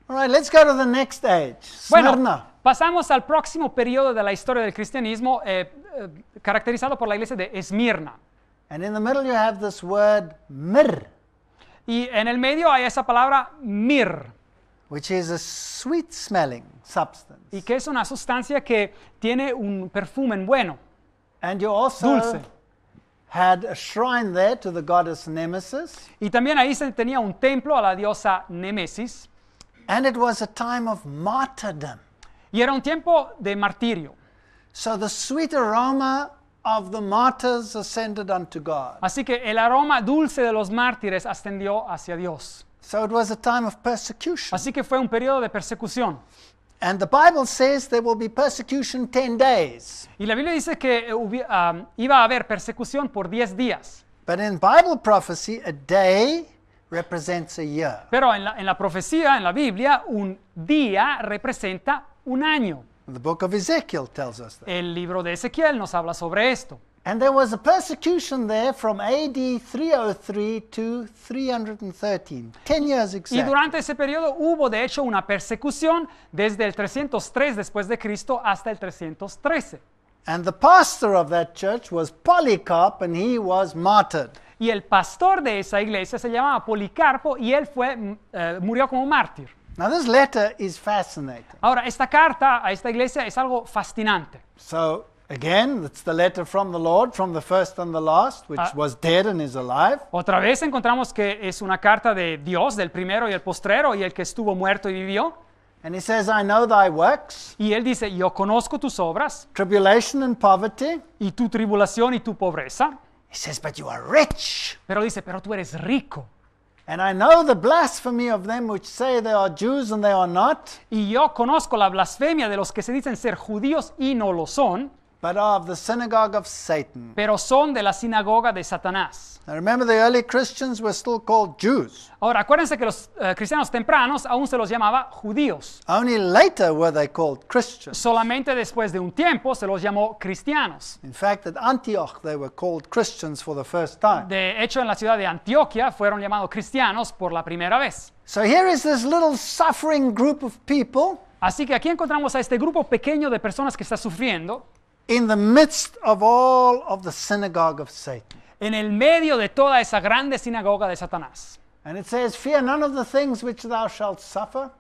All right, let's go to the next age. Bueno, Smyrna. pasamos al próximo periodo de la historia del cristianismo, caracterizado por la iglesia de Esmirna. And in the middle you have this word mir, Y en el medio hay esa palabra mir, which is a sweet smelling substance. y que es una sustancia que tiene un perfume bueno, And you also dulce. had a shrine there to the goddess Nemesis. Y también ahí se tenía un templo a la diosa Némesis, And it was a time of martyrdom. y era un tiempo de martirio. So the sweet aroma of the martyrs ascended unto God. Así que el aroma dulce de los mártires ascendió hacia Dios. So it was a time of persecution. Así que fue un periodo de persecución. And the Bible says there will be persecution 10 days. Y la Biblia dice que iba a haber persecución por 10 días. But in Bible prophecy, a day represents a year. Pero en la profecía, en la Biblia, un día representa un año. The book of Ezekiel tells us that. El libro de Ezequiel nos habla sobre esto. And there was a persecution there from AD 303 to 313. 10 years Y exactly. durante ese periodo hubo de hecho una persecución desde el 303 después de Cristo hasta el 313. And the pastor of that church was Polycarp, and he was martyred. Y el pastor de esa iglesia se llamaba Policarpo y él murió como mártir. Now this letter is fascinating. Ahora, esta carta a esta iglesia es algo fascinante. So again, it's the letter from the Lord, from the first and the last, which was dead and is alive. Otra vez encontramos que es una carta de Dios, del primero y el postrero, y el que estuvo muerto y vivió. And he says, I know thy works, Y él dice, yo conozco tus obras, tribulation and poverty. y tu tribulación y tu pobreza. He says, but you are rich. Pero dice, pero tú eres rico. And I know the blasphemy of them which say they are Jews and they are not, Y yo conozco la blasfemia de los que se dicen ser judíos y no lo son, but are of the synagogue of Satan. pero son de la sinagoga de Satanás. Now remember, the early Christians were still called Jews. Ahora, acuérdense que los cristianos tempranos aún se los llamaba judíos. Only later were they called Christians. Solamente después de un tiempo se los llamó cristianos. In fact, at Antioch they were called Christians for the first time. De hecho, en la ciudad de Antioquia fueron llamados cristianos por la primera vez. So here is this little suffering group of people Así que aquí encontramos a este grupo pequeño de personas que está sufriendo in the midst of all of the synagogue of Satan. en el medio de toda esa grande sinagoga de Satanás. And it says, fear none of the things which thou shalt suffer.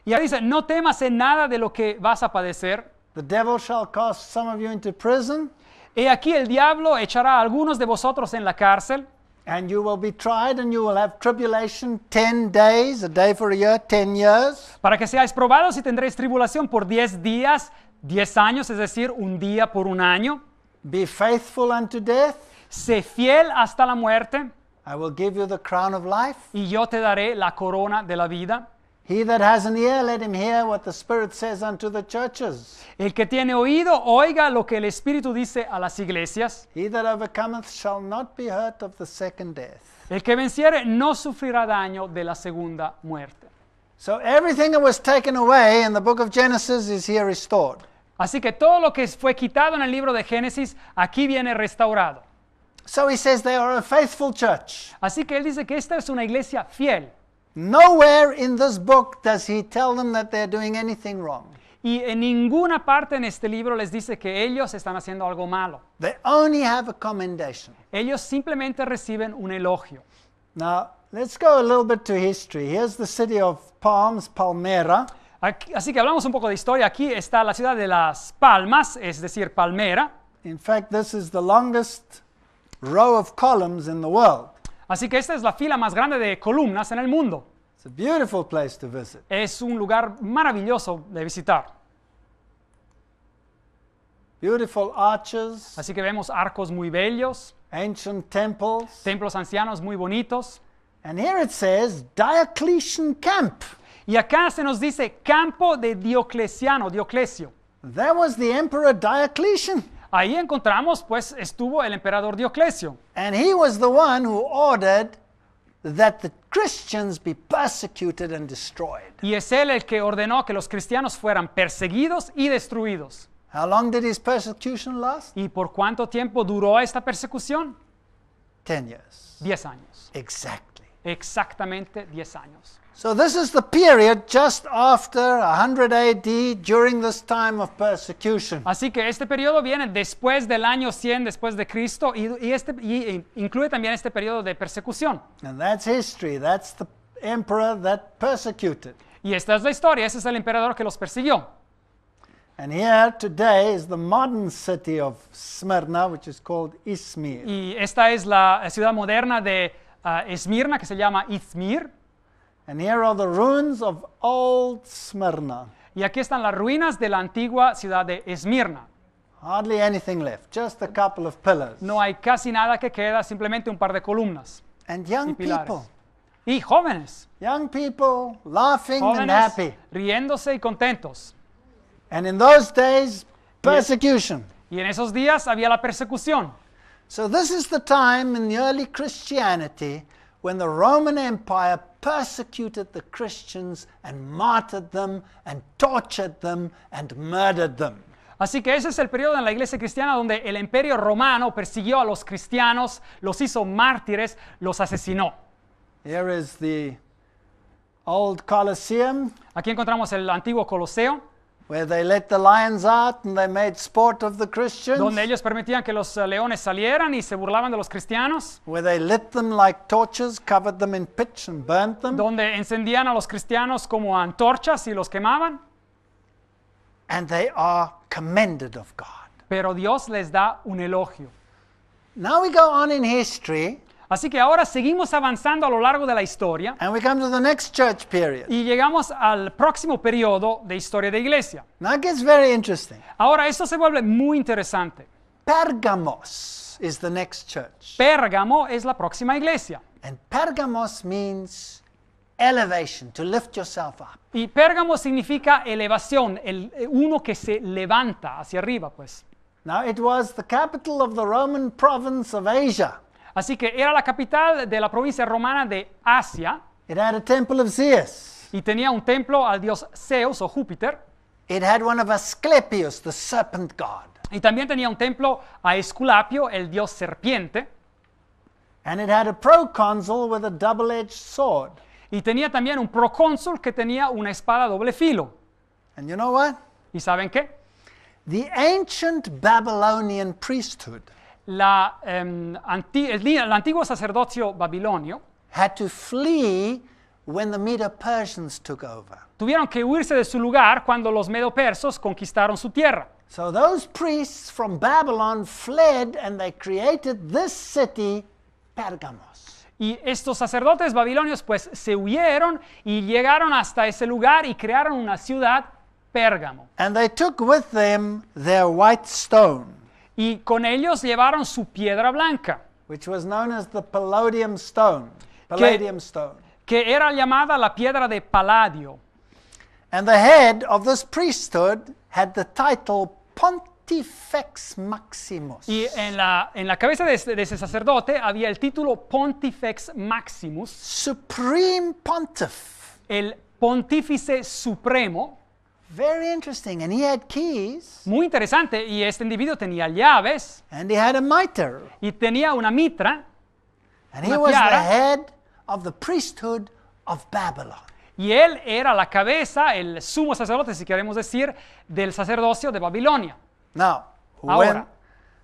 Y ahí dice, no temas en nada de lo que vas a padecer. The devil shall cast some of you into prison, He aquí el diablo echará a algunos de vosotros en la cárcel, and you will be tried, and you will have tribulation 10 days, a day for a year, 10 years. para que seáis probados y tendréis tribulación por 10 días, 10 años, es decir, un día por un año. Be faithful unto death. Sé fiel hasta la muerte, I will give you the crown of life. y yo te daré la corona de la vida. He that has an ear, let him hear what the Spirit says unto the churches. El que tiene oído, oiga lo que el Espíritu dice a las iglesias. He that overcometh shall not be hurt of the second death. El que venciere no sufrirá daño de la segunda muerte. So everything that was taken away in the book of Genesis is here restored. Así que todo lo que fue quitado en el libro de Génesis, aquí viene restaurado. So he says they are a faithful church. Así que él dice que esta es una iglesia fiel. Nowhere in this book does he tell them that they're doing anything wrong. Y en ninguna parte en este libro les dice que ellos están haciendo algo malo. They only have a commendation. Ellos simplemente reciben un elogio. Now, let's go a little bit to history. Here's the city of Palms, Palmera. Así que hablamos un poco de historia. Aquí está la ciudad de Las Palmas, es decir, Palmera. In fact, this is the longest row of columns in the world. Así que esta es la fila más grande de columnas en el mundo. It's a beautiful place to visit. Es un lugar maravilloso de visitar. Beautiful arches, Así que vemos arcos muy bellos, ancient temples. templos ancianos muy bonitos. And here it says Diocletian Camp. Y acá se nos dice campo de Dioclesio. That was the Emperor Diocletian. Ahí encontramos, pues, estuvo el emperador Dioclesio. And he was the one who ordered that the Christians be persecuted and destroyed. Y es él el que ordenó que los cristianos fueran perseguidos y destruidos. How long did his persecution last? ¿Y por cuánto tiempo duró esta persecución? 10 years. 10 años. Exactly. exactamente 10 años. So this is the period just after 100 AD, during this time of persecution. Así que este periodo viene después del año 100 después de Cristo y incluye también este periodo de persecución. And that's history. That's the emperor that persecuted. Y esta es la historia, ese es el emperador que los persiguió. And here today is the modern city of Smyrna, which is called Izmir. Y esta es la ciudad moderna de Esmirna, que se llama Izmir. And here are the ruins of old Smyrna. Y aquí están las ruinas de la antigua ciudad de Esmirna. Hardly anything left, just a couple of pillars. No hay casi nada que queda, simplemente un par de columnas And y young pilares. people, Y jóvenes, young people laughing and jóvenes happy. riéndose y contentos. And in those days, persecution. Y en esos días había la persecución. So this is the time in the early Christianity when the Roman Empire persecuted the Christians and martyred them and tortured them and murdered them. Así que ese es el periodo en la iglesia cristiana donde el imperio romano persiguió a los cristianos, los hizo mártires, los asesinó. Here is the old Colosseum Aquí encontramos el antiguo Coloseo, where they let the lions out and they made sport of the Christians, donde ellos permitían que los leones salieran y se burlaban de los cristianos, where they lit them like torches, covered them in pitch and burnt them. donde encendían a los cristianos como antorchas y los quemaban. And they are commended of God. Pero Dios les da un elogio. Now we go on in history Así que ahora seguimos avanzando a lo largo de la historia and we come to the next church period. y llegamos al próximo periodo de historia de iglesia. Now it gets very interesting. Ahora esto se vuelve muy interesante. Pergamos is the next church. Pérgamo es la próxima iglesia. And Pergamos means elevation, to lift yourself up. Y Pérgamo significa elevación, uno que se levanta hacia arriba, pues. Now it was the capital of the Roman province of Asia. Así que era la capital de la provincia romana de Asia It had a temple of Zeus. y tenía un templo al dios Zeus o Júpiter. It had one of Asclepius, the serpent god. Y también tenía un templo a Esculapio, el dios serpiente. And it had a proconsul with a double-edged sword. Y tenía también un procónsul que tenía una espada doble filo. And you know what? ¿Y saben qué? The ancient Babylonian priesthood El antiguo sacerdocio babilonio had to flee when the Medo-Persians took over. tuvieron que huirse de su lugar cuando los medo-persos conquistaron su tierra. So those priests from Babylon fled and they created this city, Pergamos. Y estos sacerdotes babilonios pues se huyeron y llegaron hasta ese lugar y crearon una ciudad, Pérgamo. And they took with them their white stone, Y con ellos llevaron su piedra blanca, which was known as the Palladium stone. Palladium stone. que era llamada la piedra de Paladio. And the head of this priesthood had the title Pontifex Maximus. Y en la cabeza de ese sacerdote había el título Pontifex Maximus, Supreme Pontiff. el pontífice supremo. Very interesting. And he had keys Muy interesante, y este individuo tenía llaves and he had a mitre. y tenía una mitra, And he Una was the tiara. head of the priesthood of Babylon. y él era la cabeza, el sumo sacerdote, si queremos decir, del sacerdocio de Babilonia. Now, Ahora.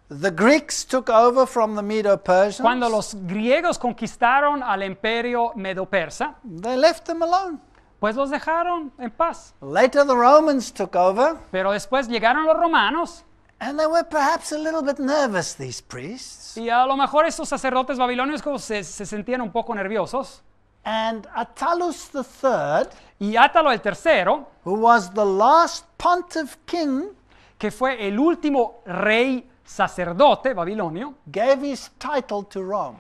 when the Greeks took over from the Medo-Persians, Cuando los griegos conquistaron al imperio medo-persa, they left them alone. pues los dejaron en paz. Later, the Romans took over, Pero después llegaron los romanos, and they were perhaps a little bit nervous, these priests. y a lo mejor estos sacerdotes babilonios como se sentían un poco nerviosos. And Attalus III, Y Átalo el tercero, who was the last pontiff king, que fue el último rey sacerdote babilonio, gave his title to Rome.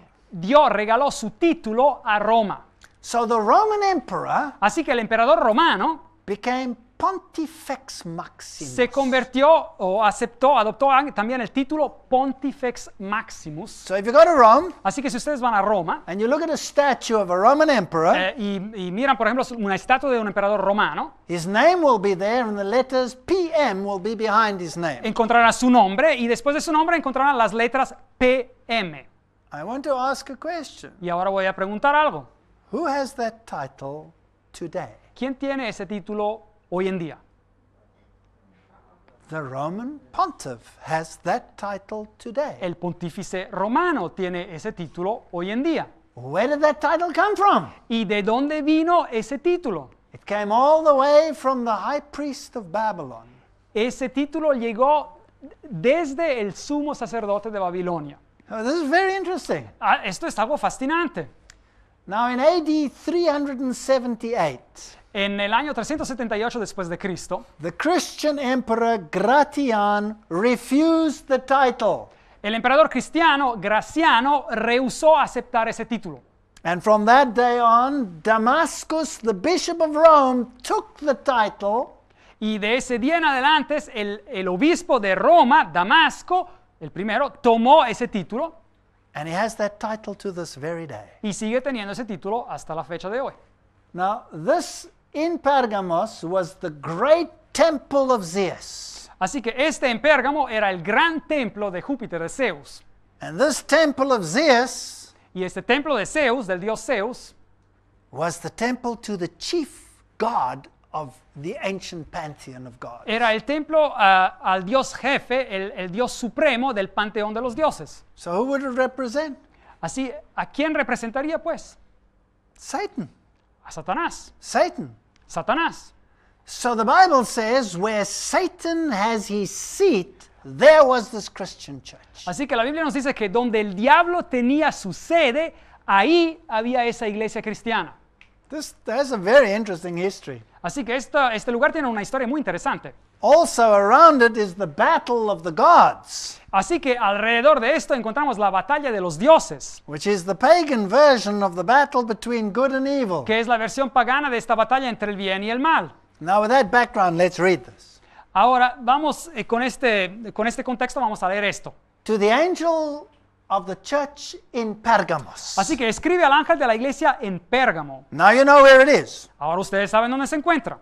regaló su título a Roma. So the Roman emperor Así que el emperador romano became Pontifex Maximus. se convirtió o adoptó también el título Pontifex Maximus. So if you go to Rome Así que si ustedes van a Roma and you look at a statue of a Roman emperor, y miran, por ejemplo, una estatua de un emperador romano, his name will be there and the letters PM will be behind his name. encontrarán su nombre y después de su nombre encontrarán las letras PM. I want to ask a question. Y ahora voy a preguntar algo. Who has that title today? ¿Quién tiene ese título hoy en día? The Roman Pontiff has that title today. El pontífice romano tiene ese título hoy en día. Where did that title come from? ¿Y de dónde vino ese título? It came all the way from the high priest of Babylon. Ese título llegó desde el sumo sacerdote de Babilonia. Oh, this is very interesting. Esto es algo fascinante. Now in AD 378, En el año 378 después de Cristo, the Christian emperor Gratian refused the title. el emperador cristiano Graciano rehusó aceptar ese título. And from that day on, Damascus, the bishop of Rome, took the title Y de ese día en adelante, el obispo de Roma, Damasco, el primero, tomó ese título and he has that title to this very day. y sigue teniendo ese título hasta la fecha de hoy. Now, this in Pergamos was the great temple of Zeus. Así que este en Pérgamo era el gran templo de Júpiter, de Zeus. And this temple of Zeus Y este templo de Zeus, del dios Zeus, was the temple to the chief god of the ancient pantheon of gods. era el templo al dios jefe, el dios supremo del panteón de los dioses. So who would it represent? Así, ¿a quién representaría pues? Satan. A Satanás. Satan. Satanás. So the Bible says where Satan has his seat, there was this Christian church. Así que la Biblia nos dice que donde el diablo tenía su sede, ahí había esa iglesia cristiana. This has a very interesting history. Así que este lugar tiene una historia muy interesante. Also around it is the battle of the gods, Así que alrededor de esto encontramos la batalla de los dioses, which is the pagan version of the battle between good and evil. que es la versión pagana de esta batalla entre el bien y el mal. Now with that background, let's read this. Ahora vamos con este contexto vamos a leer esto. To the angel of the church in Pergamos. Así que escribe al ángel de la iglesia en Pérgamo. Now you know where it is. Ahora ustedes saben dónde se encuentra.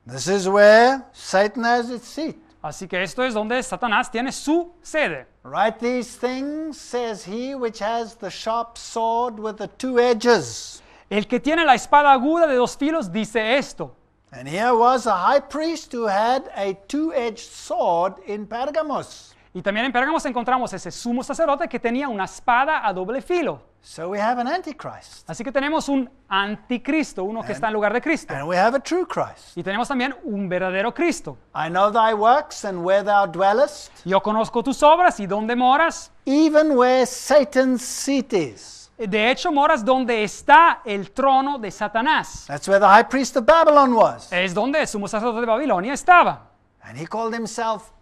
This is where Satan has its seat. Así que esto es donde Satanás tiene su sede. Write these things, says he which has the sharp sword with the two edges. El que tiene la espada aguda de dos filos dice esto. And here was a high priest who had a two-edged sword in Pergamos. Y también en Pérgamo encontramos ese sumo sacerdote que tenía una espada a doble filo. So we have an antichrist. Así que tenemos un anticristo, uno que está en lugar de Cristo. And we have a true Christ. Y tenemos también un verdadero Cristo. I know thy works and where thou dwellest, Yo conozco tus obras y dónde moras. even where Satan's seat is. De hecho, moras donde está el trono de Satanás. That's where the high priest of Babylon was. Es donde el sumo sacerdote de Babilonia estaba. And he called himself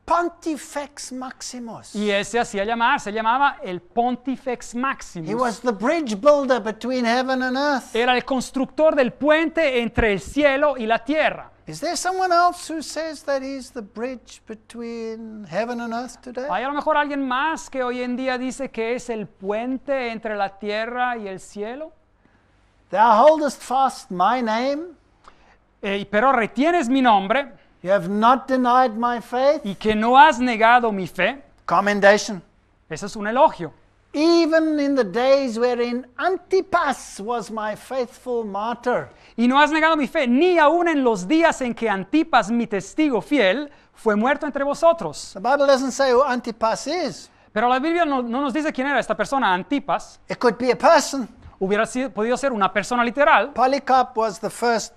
Pontifex Maximus. Y él se hacía llamar, se llamaba el Pontifex He Maximus. was the bridge builder between heaven and earth. Era el constructor del puente entre el cielo y la tierra. Is there someone else who says that he's the bridge between heaven and earth today? ¿Hay a lo mejor alguien más que hoy en día dice que es el puente entre la tierra y el cielo? Thou holdest fast my name. Pero retienes mi nombre You have not denied my faith. y que no has negado mi fe. Commendation. Eso es un elogio. Even in the days wherein Antipas was my faithful martyr. Y no has negado mi fe, ni aun en los días en que Antipas, mi testigo fiel, fue muerto entre vosotros. The Bible doesn't say who Antipas is. Pero la Biblia no nos dice quién era esta persona, Antipas. It could be a person. Hubiera podido ser una persona literal. Polycarp was the first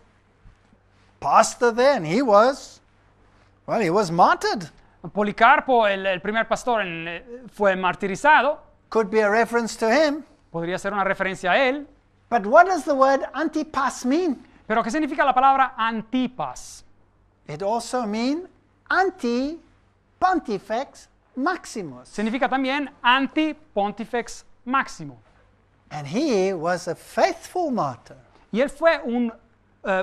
pastor there, and he was martyred. Policarpo, el primer pastor, fue martirizado. Could be a reference to him. Podría ser una referencia a él. But what does the word Antipas mean? Pero ¿qué significa la palabra Antipas? It also means anti-Pontifex Maximus. Significa también Anti-Pontifex Máximo. And he was a faithful martyr. Y él fue un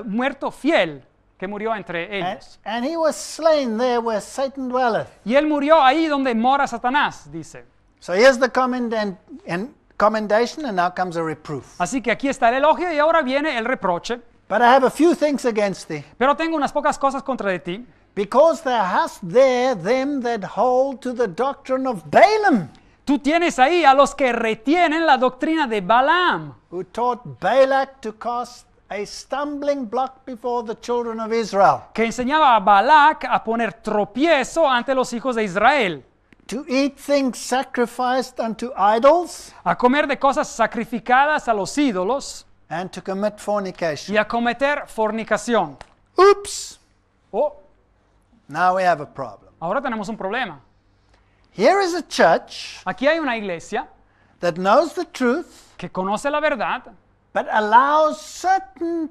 muerto fiel que murió entre ellos. And he was slain there where Satan dwelleth. Y él murió ahí donde mora Satanás, dice. So here's the commendation, and now comes a reproof. Así que aquí está el elogio y ahora viene el reproche. But I have a few things against thee, Pero tengo unas pocas cosas contra de ti, because thou hast there them that hold to the doctrine of Balaam. Tú tienes ahí a los que retienen la doctrina de Balaam, who taught Balak to cast a stumbling block before the children of Israel, que enseñaba a Balac a poner tropiezo ante los hijos de Israel, to eat things sacrificed unto idols, a comer de cosas sacrificadas a los ídolos and to commit fornication. y a cometer fornicación. Oops! Oh, Now we have a problem. ahora tenemos un problema. Here is a church Aquí hay una iglesia that knows the truth, que conoce la verdad, but allows certain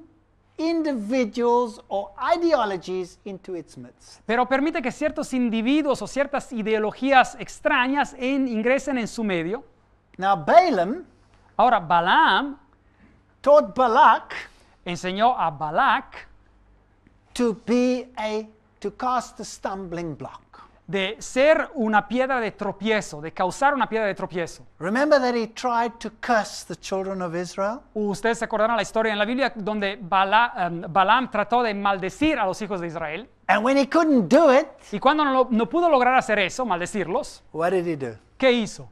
individuals or ideologies into its midst. pero permite que ciertos individuos o ciertas ideologías extrañas ingresen en su medio. Now Balaam Ahora, Balaam taught Balak enseñó a Balac to cast a stumbling block. de ser una piedra de tropiezo, de causar una piedra de tropiezo. Remember that he tried to curse the children of Israel? Ustedes se acordarán la historia en la Biblia donde Balaam trató de maldecir a los hijos de Israel. And when he couldn't do it, Y cuando no pudo lograr hacer eso, maldecirlos, what did he do? ¿qué hizo?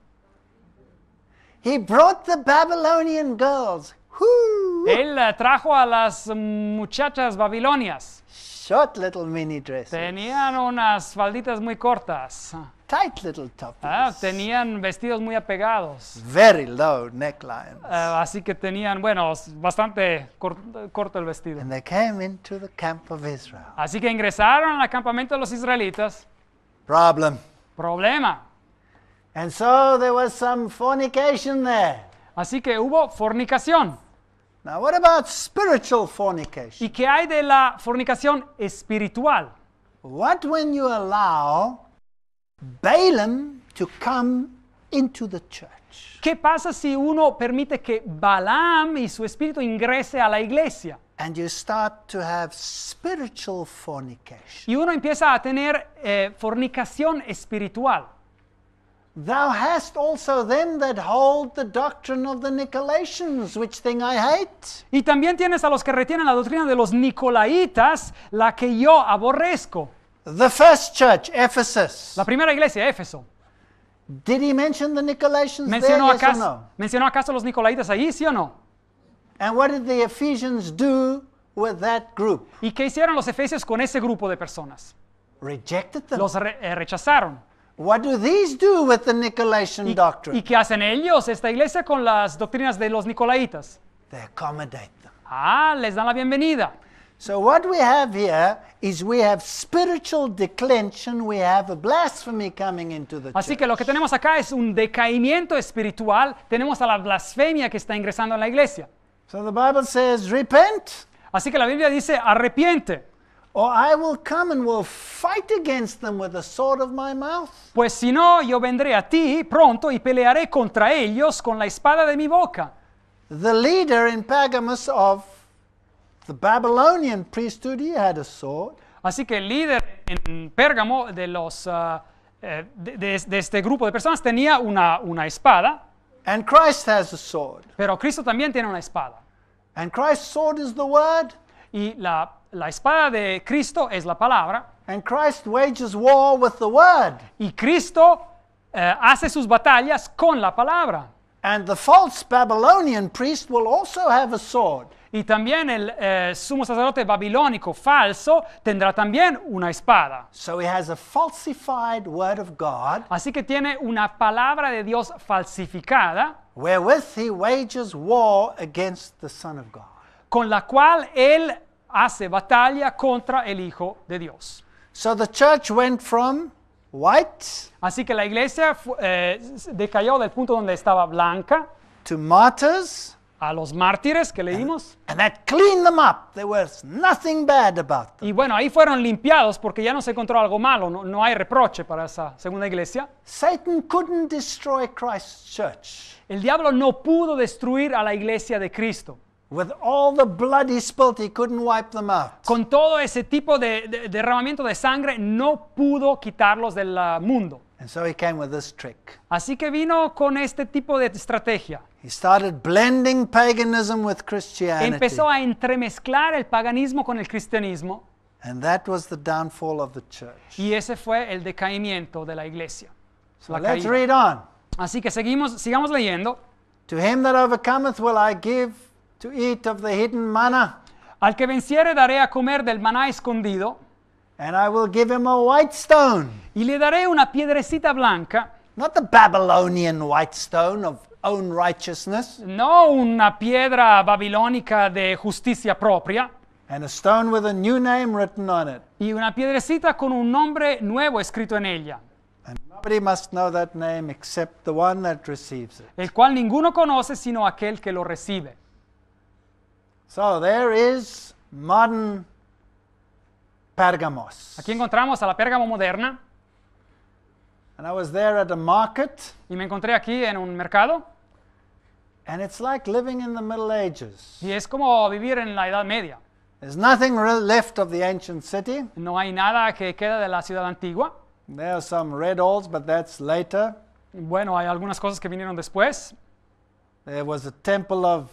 He brought the Babylonian girls. Whoo! Él trajo a las muchachas babilonias. Short little mini dresses. Tenían unas falditas muy cortas. Tight little tops. Tenían vestidos muy apegados. Very low necklines. Así que tenían, bueno, bastante corto el vestido. And they came into the camp of Israel. Así que ingresaron al campamento de los israelitas. Problem. Problema. And so there was some fornication there. Así que hubo fornicación. Now, what about spiritual fornication? ¿Y qué hay de la fornicación espiritual? What when you allow Balaam to come into the church? ¿Qué pasa si uno permite que Balaam y su espíritu ingrese a la iglesia? And you start to have spiritual fornication. Y uno empieza a tener fornicación espiritual. Thou hast also them that hold the doctrine of the Nicolaitans, which thing I hate. Y también tienes a los que retienen la doctrina de los nicolaitas, la que yo aborrezco. The first church, Ephesus. La primera iglesia, Éfeso. Did he mention the Nicolaitans there, yes or no? ¿Mencionó acaso los nicolaitas ahí, sí o no? And what did the Ephesians do with that group? ¿Y qué hicieron los efesios con ese grupo de personas? Rejected them. Los rechazaron. What do these do with the Nicolaitan doctrine? ¿Y qué hacen ellos, esta iglesia, con las doctrinas de los nicolaitas? They accommodate them. Les dan la bienvenida. So what we have here is we have spiritual declension, we have a blasphemy coming into the Así church. que lo que tenemos acá es un decaimiento espiritual. Tenemos a la blasfemia que está ingresando en la iglesia. So the Bible says, repent, Así que la Biblia dice, arrepiente. or I will come and will fight against them with the sword of my mouth. Pues si no, yo vendré a ti pronto y pelearé contra ellos con la espada de mi boca. The leader in Pergamos of the Babylonian priesthood, he had a sword. Así que el líder en Pérgamo de este grupo de personas tenía una espada, And Christ has a sword. pero Cristo también tiene una espada. And Christ's sword is the word. Y la espada de Cristo es la palabra. And Christ wages war with the word. Y Cristo hace sus batallas con la palabra. And the false Babylonian priest will also have a sword. Y también el sumo sacerdote babilónico falso tendrá también una espada. So he has a falsified word of God, Así que tiene una palabra de Dios falsificada, wherewith he wages war against the Son of God. con la cual él hace batalla contra el Hijo de Dios. So the church went from white Así que la iglesia decayó del punto donde estaba blanca to martyrs, a los mártires que leímos. and that cleaned them up. There was nothing bad about them. Y bueno, ahí fueron limpiados porque ya no se encontró algo malo, no hay reproche para esa segunda iglesia. Satan couldn't destroy Christ's church. El diablo no pudo destruir a la iglesia de Cristo. With all the blood he spilt, he couldn't wipe them out. Con todo ese tipo de derramamiento de sangre, no pudo quitarlos del mundo. And so he came with this trick. Así que vino con este tipo de estrategia. He started blending paganism with Christianity. Empezó a entremezclar el paganismo con el cristianismo. And that was the downfall of the church. Y ese fue el decaimiento de la iglesia. So La let's caída. read on. Así que sigamos leyendo. To him that overcometh will I give to eat of the hidden manna, Al que venciere daré a comer del maná escondido, and I will give him a white stone, y le daré una piedrecita blanca, not the Babylonian white stone of own righteousness, no una piedra babilónica de justicia propia, and a stone with a new name written on it. y una piedrecita con un nombre nuevo escrito en ella, And nobody must know that name except the one that receives it. el cual ninguno conoce sino aquel que lo recibe. So there is modern Pergamos. Aquí encontramos a la Pérgamo moderna, And I was there at a market, y me encontré aquí en un mercado, and it's like living in the Middle Ages. y es como vivir en la Edad Media. There's nothing left of the ancient city. No hay nada que queda de la ciudad antigua. There are some red halls, but that's later. Bueno, hay algunas cosas que vinieron después. There was a temple of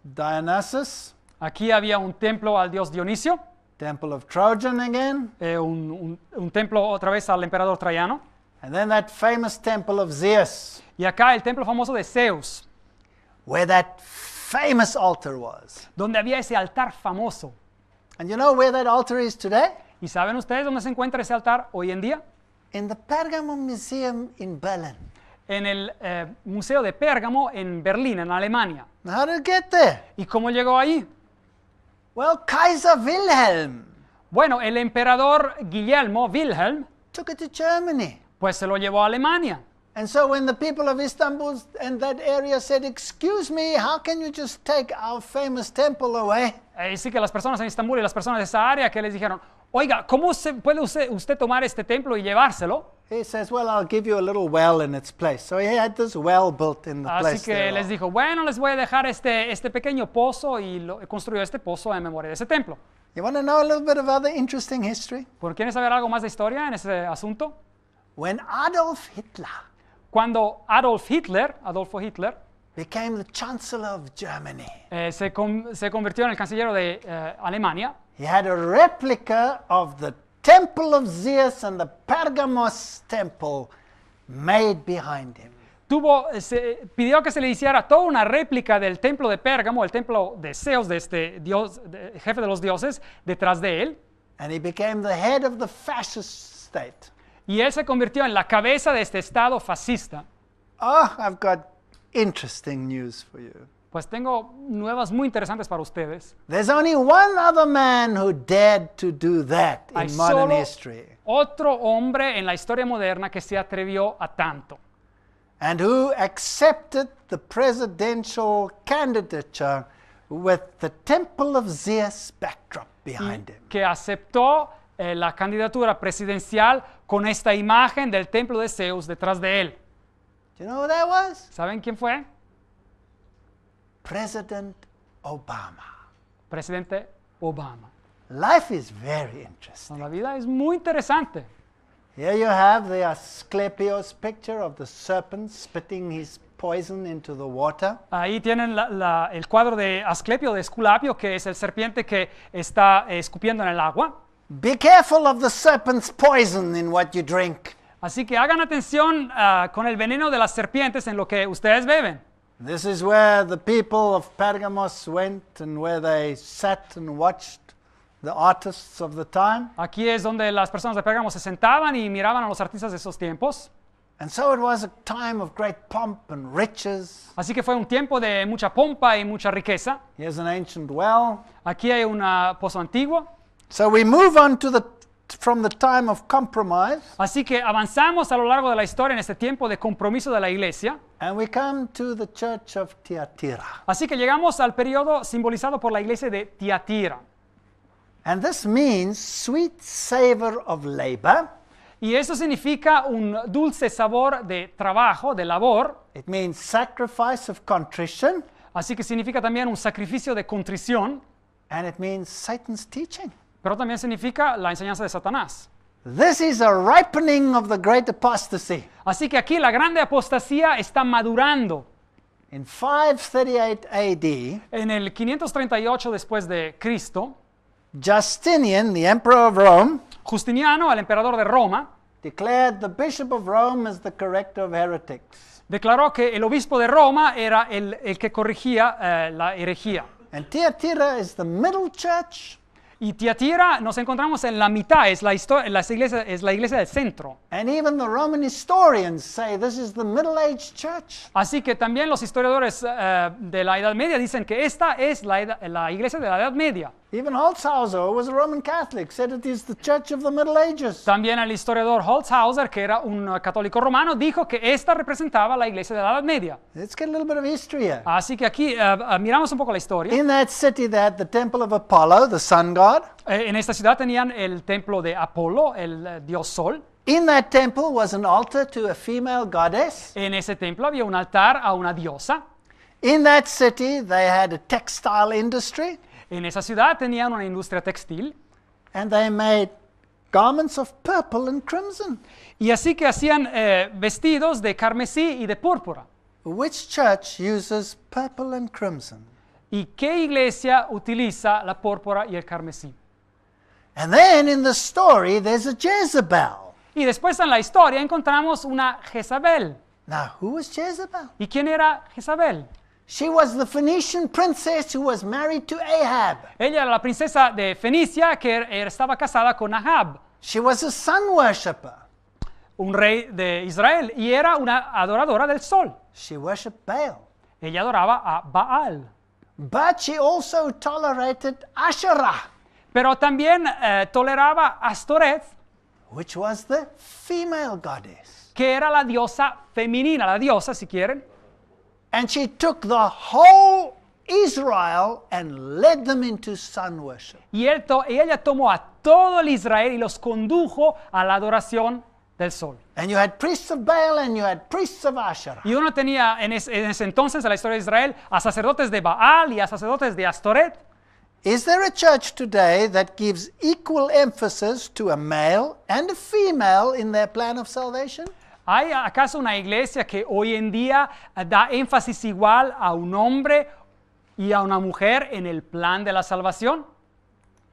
Dionysus, Aquí había un templo al dios Dionisio, temple of Trojan again, un templo otra vez al emperador Traiano, and then that famous temple of Zeus, y acá el templo famoso de Zeus, where that famous altar was. donde había ese altar famoso. And you know where that altar is today? ¿Y saben ustedes dónde se encuentra ese altar hoy en día? In the Pergamon Museum in Berlin. En el Museo de Pérgamo en Berlín, en Alemania. Now, how did it get there? ¿Y cómo llegó ahí? Well, Kaiser Wilhelm Bueno, el emperador Guillermo Wilhelm, took it to Germany. pues se lo llevó a Alemania. And so when the people of Istanbul and that area said, "Excuse me, how can you just take our famous temple away?" Sí que las personas en Estambul y las personas de esa área que les dijeron, oiga, ¿cómo puede usted tomar este templo y llevárselo? He says, "Well, I'll give you a little well in its place." So he had this well built in the Así place que thereof. les dijo, bueno, les voy a dejar este pequeño pozo, y construyó este pozo en memoria de ese templo. You want to know a little bit of other interesting history? ¿Quieren saber algo más de historia en ese asunto? When Adolf Hitler Cuando Adolfo Hitler, became the Chancellor of Germany, se convirtió en el canciller de Alemania, he had a replica of the Temple of Zeus and the Pergamos temple made behind him. pidió que se le hiciera toda una réplica del templo de Pérgamo, el templo de Zeus, de este dios, jefe de los dioses, detrás de él. And he became the head of the fascist state. Y él se convirtió en la cabeza de este estado fascista. Oh, I've got interesting news for you. Pues tengo nuevas muy interesantes para ustedes. There's only one other man who dared to do that Hay in modern solo history, otro hombre en la historia moderna que se atrevió a tanto, and who accepted the presidential candidature with the Temple of Zeus backdrop behind him. que aceptó la candidatura presidencial con esta imagen del templo de Zeus detrás de él. Do you know who that was? ¿Saben quién fue? President Obama. Presidente Obama. Life is very interesting. La vida es muy interesante. Here you have the Asclepios picture of the serpent spitting his poison into the water. Ahí tienen el cuadro de Asclepio, de Esculapio, que es el serpiente que está escupiendo en el agua. Be careful of the serpent's poison in what you drink. Así que hagan atención con el veneno de las serpientes en lo que ustedes beben. This is where the people of Pergamos went and where they sat and watched the artists of the time. Aquí es donde las personas de Pérgamo se sentaban y miraban a los artistas de esos tiempos. And so it was a time of great pomp and riches. Así que fue un tiempo de mucha pompa y mucha riqueza. Here's an ancient well. Aquí hay un pozo antiguo. So we move on to from the time of compromise, Así que avanzamos a lo largo de la historia en este tiempo de compromiso de la iglesia. and we come to the church of Thyatira. Así que llegamos al periodo simbolizado por la iglesia de Tiatira. And this means sweet savor of labor. Y eso significa un dulce sabor de trabajo, de labor. It means sacrifice of contrition, Así que significa también un sacrificio de contrición. and it means Satan's teaching. Pero también significa la enseñanza de Satanás. This is a ripening of the great apostasy. Así que aquí la grande apostasía está madurando. In 538 AD, En el 538 después de Cristo, Justinian, the emperor of Rome, Justiniano, el emperador de Roma, declared the bishop of Rome as the corrector of heretics. declaró que el obispo de Roma era el que corregía la herejía. And Thyatira is the middle church. Y Tiatira nos encontramos en la mitad, es la iglesia del centro. And even the Roman historians say this is the middle-aged church. Así que también los historiadores de la Edad Media dicen que esta es la iglesia de la Edad Media. Even Holzhauser, who was a Roman Catholic, said it is the church of the Middle Ages. También el historiador Holzhauser, que era un católico romano, dijo que esta representaba la iglesia de la Edad Media. Let's get a little bit of history here. Así que aquí miramos un poco la historia. In that city, they had the temple of Apollo, the sun god. En esta ciudad tenían el templo de Apolo, el dios Sol. In that temple was an altar to a female goddess. En ese templo había un altar a una diosa. In that city, they had a textile industry, En esa ciudad tenían una industria textil. and they made garments of purple and crimson. Y así que hacían vestidos de carmesí y de púrpura. Which church uses purple and crimson? ¿Y qué iglesia utiliza la púrpura y el carmesí? And then in the story, there's a Jezebel. Y después en la historia encontramos una Jezabel. Now, who was Jezebel? ¿Y quién era Jezabel? She was the Phoenician princess who was married to Ahab. Ella era la princesa de Fenicia que estaba casada con Ahab, She was a sun worshipper. un rey de Israel, y era una adoradora del sol. She worshipped Baal. Ella adoraba a Baal. But she also tolerated Asherah, Pero también toleraba a Astoret, which was the female goddess. que era la diosa femenina, la diosa, si quieren. And she took the whole Israel and led them into sun worship. Y ella tomó a todo el Israel y los condujo a la adoración del sol. And you had priests of Baal and you had priests of Asherah. Y uno tenía en ese entonces, en la historia de Israel, a sacerdotes de Baal y a sacerdotes de Astoret. Is there a church today that gives equal emphasis to a male and a female in their plan of salvation? ¿Hay acaso una iglesia que hoy en día da énfasis igual a un hombre y a una mujer en el plan de la salvación?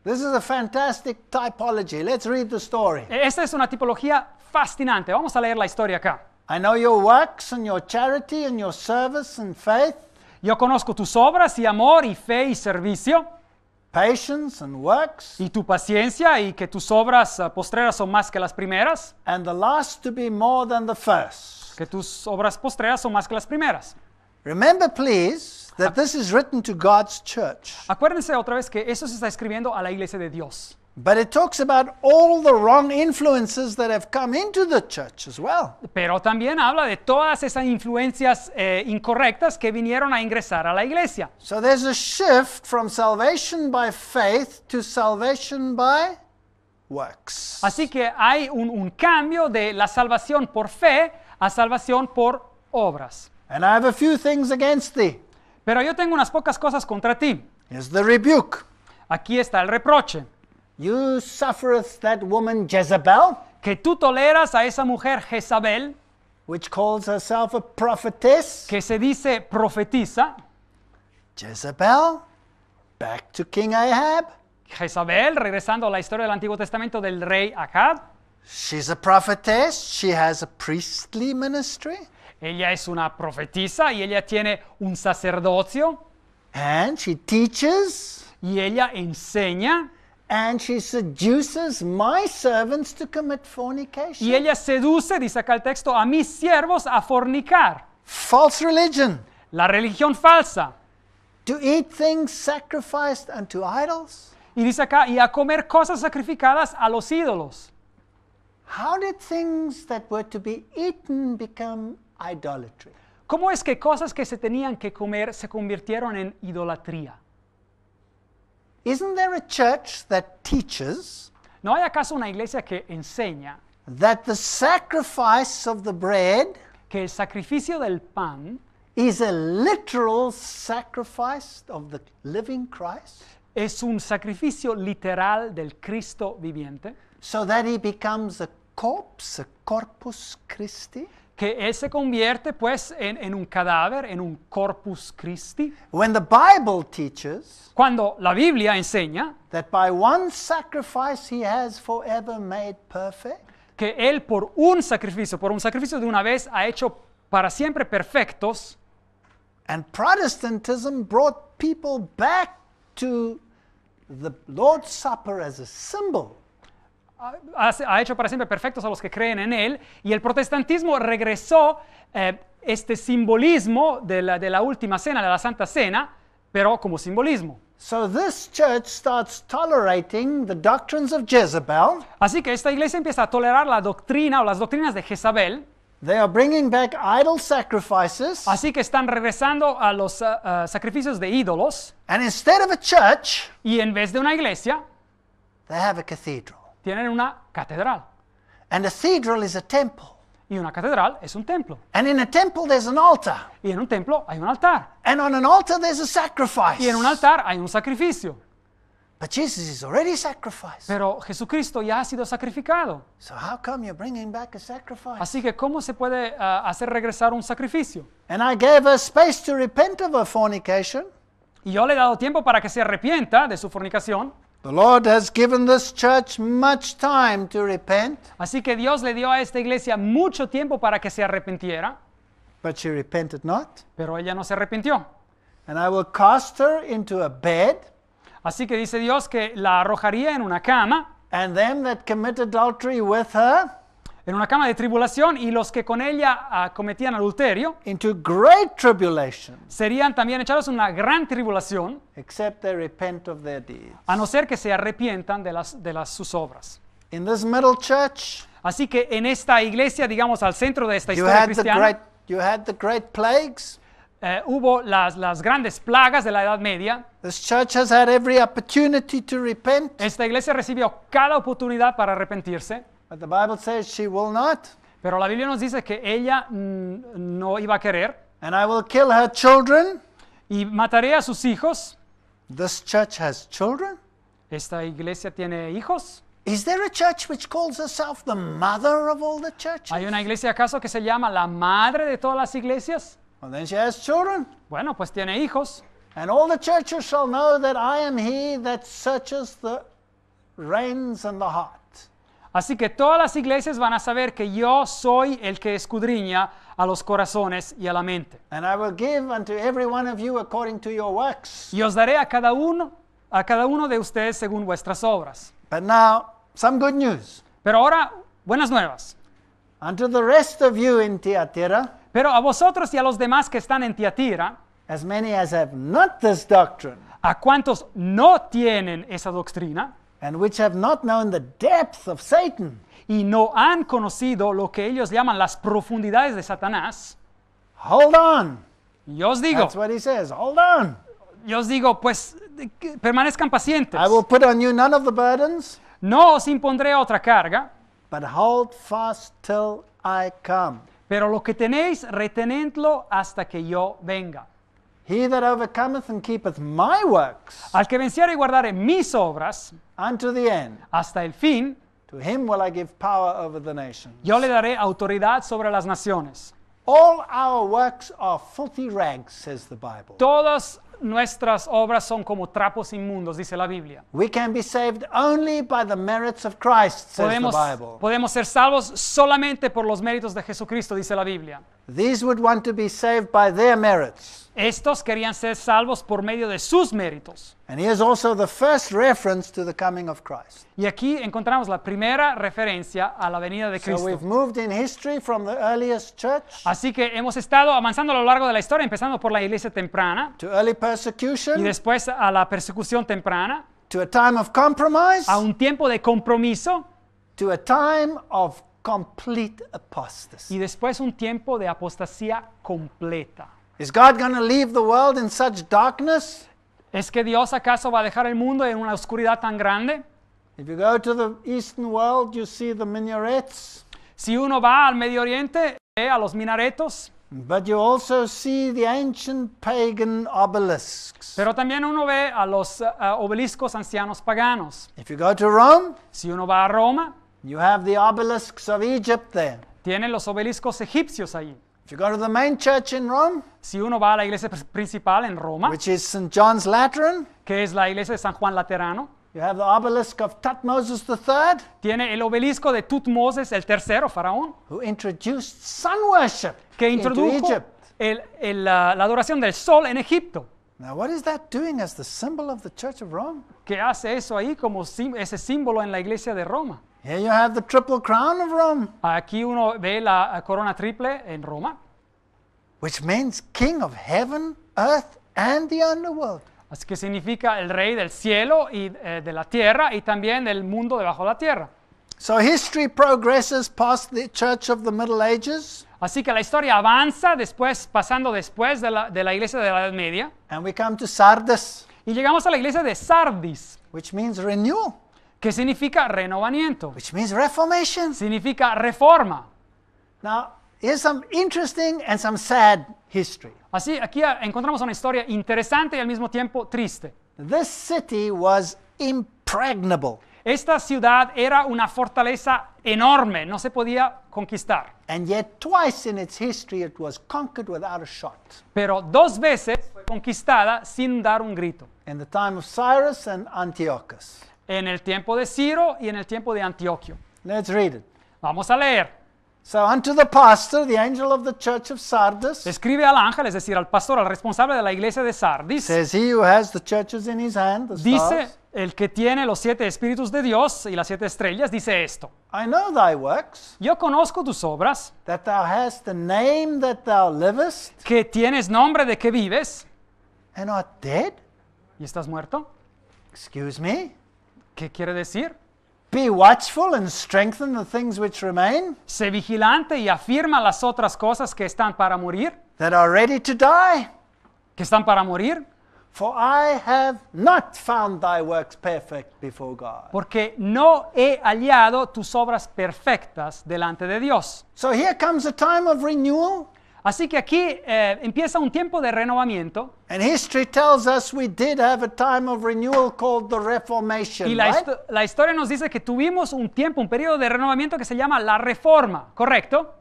This is a fantastic typology. Let's read the story. Esta es una tipología fascinante. Vamos a leer la historia acá. I know your works and your charity and your service and faith, Yo conozco tus obras y amor y fe y servicio patience and works, y tu paciencia y que tus obras postreras son más que las primeras, and the last to be more than the first. que tus obras postreras son más que las primeras. Remember, please, that this is written to God's church. Acuérdense otra vez que eso se está escribiendo a la iglesia de Dios. But it talks about all the wrong influences that have come into the church as well. Pero también habla de todas esas influencias incorrectas que vinieron a ingresar a la iglesia. So there's a shift from salvation by faith to salvation by works. Así que hay un cambio de la salvación por fe a salvación por obras. And I have a few things against thee. Pero yo tengo unas pocas cosas contra ti. Here's the rebuke. Aquí está el reproche. You suffereth that woman Jezebel, Que tú toleras a esa mujer Jezabel, which calls herself a prophetess. que se dice profetiza. Jezebel, back to King Ahab. Jezabel, regresando a la historia del Antiguo Testamento del rey Acab. She's a prophetess. She has a priestly ministry. Ella es una profetisa y ella tiene un sacerdocio And she teaches. y ella enseña And she seduces my servants to commit fornication. y ella seduce, dice acá el texto, a mis siervos a fornicar. False religion. La religión falsa. To eat things sacrificed unto idols. Y dice acá, y a comer cosas sacrificadas a los ídolos. How did things that were to be eaten become idolatry? ¿Cómo es que cosas que se tenían que comer se convirtieron en idolatría? Isn't there a church that teaches ¿No hay acaso una iglesia que enseña that the sacrifice of the bread que el sacrificio del pan is a literal sacrifice of the living Christ, es un sacrificio literal del Cristo viviente? so that he becomes a corpse, a corpus Christi? Que Él se convierte pues en un cadáver, en un corpus Christi. When the Bible teaches Cuando la Biblia enseña that by one sacrifice he has forever made perfect, que Él por un sacrificio de una vez ha hecho para siempre perfectos. And Protestantism brought people back to the Lord's Supper as a symbol. Ha hecho para siempre perfectos a los que creen en Él, y el protestantismo regresó este simbolismo de la última cena, de la Santa Cena, pero como simbolismo. So this church starts tolerating the doctrines of Jezebel. Así que esta iglesia empieza a tolerar la doctrina o las doctrinas de Jezabel. They are bringing back idol sacrifices. Así que están regresando a los sacrificios de ídolos, And instead of a church, y en vez de una iglesia, they have a cathedral. tienen una catedral. And a cathedral is a temple. Y una catedral es un templo. And in a temple, there's an altar. Y en un templo hay un altar. And on an altar, there's a sacrifice. Y en un altar hay un sacrificio. But Jesus is already sacrificed. Pero Jesucristo ya ha sido sacrificado. So how come you're bringing back a sacrifice? Así que, ¿cómo se puede hacer regresar un sacrificio? And I gave her space to repent of her fornication. Y yo le he dado tiempo para que se arrepienta de su fornicación. The Lord has given this church much time to repent, Así que Dios le dio a esta iglesia mucho tiempo para que se arrepintiera, but she repented not. pero ella no se arrepintió. And I will cast her into a bed, Así que dice Dios que la arrojaría en una cama that commit adultery with her en una cama de tribulación, y los que con ella cometían adulterio into great tribulation, serían también echados en una gran tribulación, except they repent of their deeds. a no ser que se arrepientan de sus obras. In this middle church, Así que en esta iglesia, digamos al centro de esta you historia had the cristiana, great plagues. hubo las grandes plagas de la Edad Media. This church has had every opportunity to repent, Esta iglesia recibió cada oportunidad para arrepentirse, but the Bible says she will not. pero la Biblia nos dice que ella no iba a querer. And I will kill her children. Y mataré a sus hijos. This church has children. Esta iglesia tiene hijos. Is there a church which calls herself the mother of all the churches? ¿Hay una iglesia acaso que se llama la madre de todas las iglesias? Well, then she has children. Bueno, pues tiene hijos. And all the churches shall know that I am he that searches the reins and the heart. Así que todas las iglesias van a saber que yo soy el que escudriña a los corazones y a la mente. And I will give unto every one of you according to your works. Y os daré a cada uno de ustedes según vuestras obras. But now, some good news. Pero ahora, buenas nuevas. Unto the rest of you in Thyatira, Pero a vosotros y a los demás que están en Tiatira, as many as have not this doctrine, a cuantos no tienen esa doctrina and which have not known the depth of Satan, y no han conocido lo que ellos llaman las profundidades de Satanás, hold on. yo os digo, That's what he says. Hold on. pues que permanezcan pacientes. I will put on you none of the burdens, No os impondré otra carga, but hold fast till I come. pero lo que tenéis, retenedlo hasta que yo venga. He that overcometh and keepeth my works Al que venciere y guardare mis obras unto the end, hasta el fin, to him will I give power over the nations. yo le daré autoridad sobre las naciones. All our works are filthy rags, says the Bible. Todas nuestras obras son como trapos inmundos, dice la Biblia. We can be saved only by the merits of Christ, says the Bible. Podemos ser salvos solamente por los méritos de Jesucristo, dice la Biblia. These would want to be saved by their merits. Estos querían ser salvos por medio de sus méritos. And here's also the first reference to the coming of Christ. Y aquí encontramos la primera referencia a la venida de So we've Cristo. moved in history from the earliest church Así que hemos estado avanzando a lo largo de la historia, empezando por la iglesia temprana to early y persecution, después a la persecución temprana, to a time of compromise, a un tiempo de compromiso to a time of complete apostasy. y después un tiempo de apostasía completa. Is God going to leave the world in such darkness? ¿Es que Dios acaso va a dejar el mundo en una oscuridad tan grande? If you go to the eastern world, you see the minarets, Si uno va al Medio Oriente, ve a los minaretos, but you also see the ancient pagan obelisks. pero también uno ve a los obeliscos ancianos paganos. If you go to Rome, Si uno va a Roma, you have the obelisks of Egypt there. tiene los obeliscos egipcios ahí. If you go to the main church in Rome, Si uno va a la iglesia principal en Roma, which is St. John's Lateran, que es la iglesia de San Juan Laterano, You have the obelisk of Thutmose III, Tiene el obelisco de Tutmosis el tercero, faraón, who introduced sun worship que into introdujo Egypt. la adoración del sol en Egipto. Now, what is that doing as the symbol of the Church of Rome? ¿Qué hace eso ahí como ese símbolo en la iglesia de Roma? Here you have the triple crown of Rome, Aquí uno ve la corona triple en Roma, which means King of heaven, earth, and the underworld. así que significa el rey del cielo y de la tierra y también del mundo debajo de la tierra. So history progresses past the Church of the Middle Ages, Así que la historia avanza pasando después de la iglesia de la Edad Media and we come to Sardis, y llegamos a la iglesia de Sardis, which means renewal, que significa renovamiento, which means reformation. significa reforma. Now, here's some interesting and some sad history. Así, aquí encontramos una historia interesante y al mismo tiempo triste. This city was impregnable, Esta ciudad era una fortaleza enorme, no se podía conquistar. and yet twice in its history it was conquered without a shot. Pero 2 veces fue conquistada sin dar un grito. In the time of Cyrus and Antiochus. En el tiempo de Ciro y en el tiempo de Antioquio. Let's read it. Vamos a leer. So unto the pastor, the angel of the church of Sardis, Escribe al ángel, es decir, al pastor, al responsable de la iglesia de Sardis. says he who has the churches in his hand, the Dice, stars, el que tiene los 7 espíritus de Dios y las 7 estrellas, dice esto. I know thy works, Yo conozco tus obras, that thou hast a name that thou livest, que tienes nombre de que vives and art dead. y estás muerto. Excuse me. ¿Qué quiere decir? Be watchful and strengthen the things which remain, Sé vigilante y afirma las otras cosas que están para morir, that are ready to die. que están para morir, For I have not found thy works perfect before God. porque no he hallado tus obras perfectas delante de Dios. So here comes a time of renewal, Así que aquí empieza un tiempo de renovamiento and history tells us we did have a time of renewal called the Reformation, y right? la historia nos dice que tuvimos un tiempo, un periodo de renovamiento que se llama la Reforma, ¿correcto?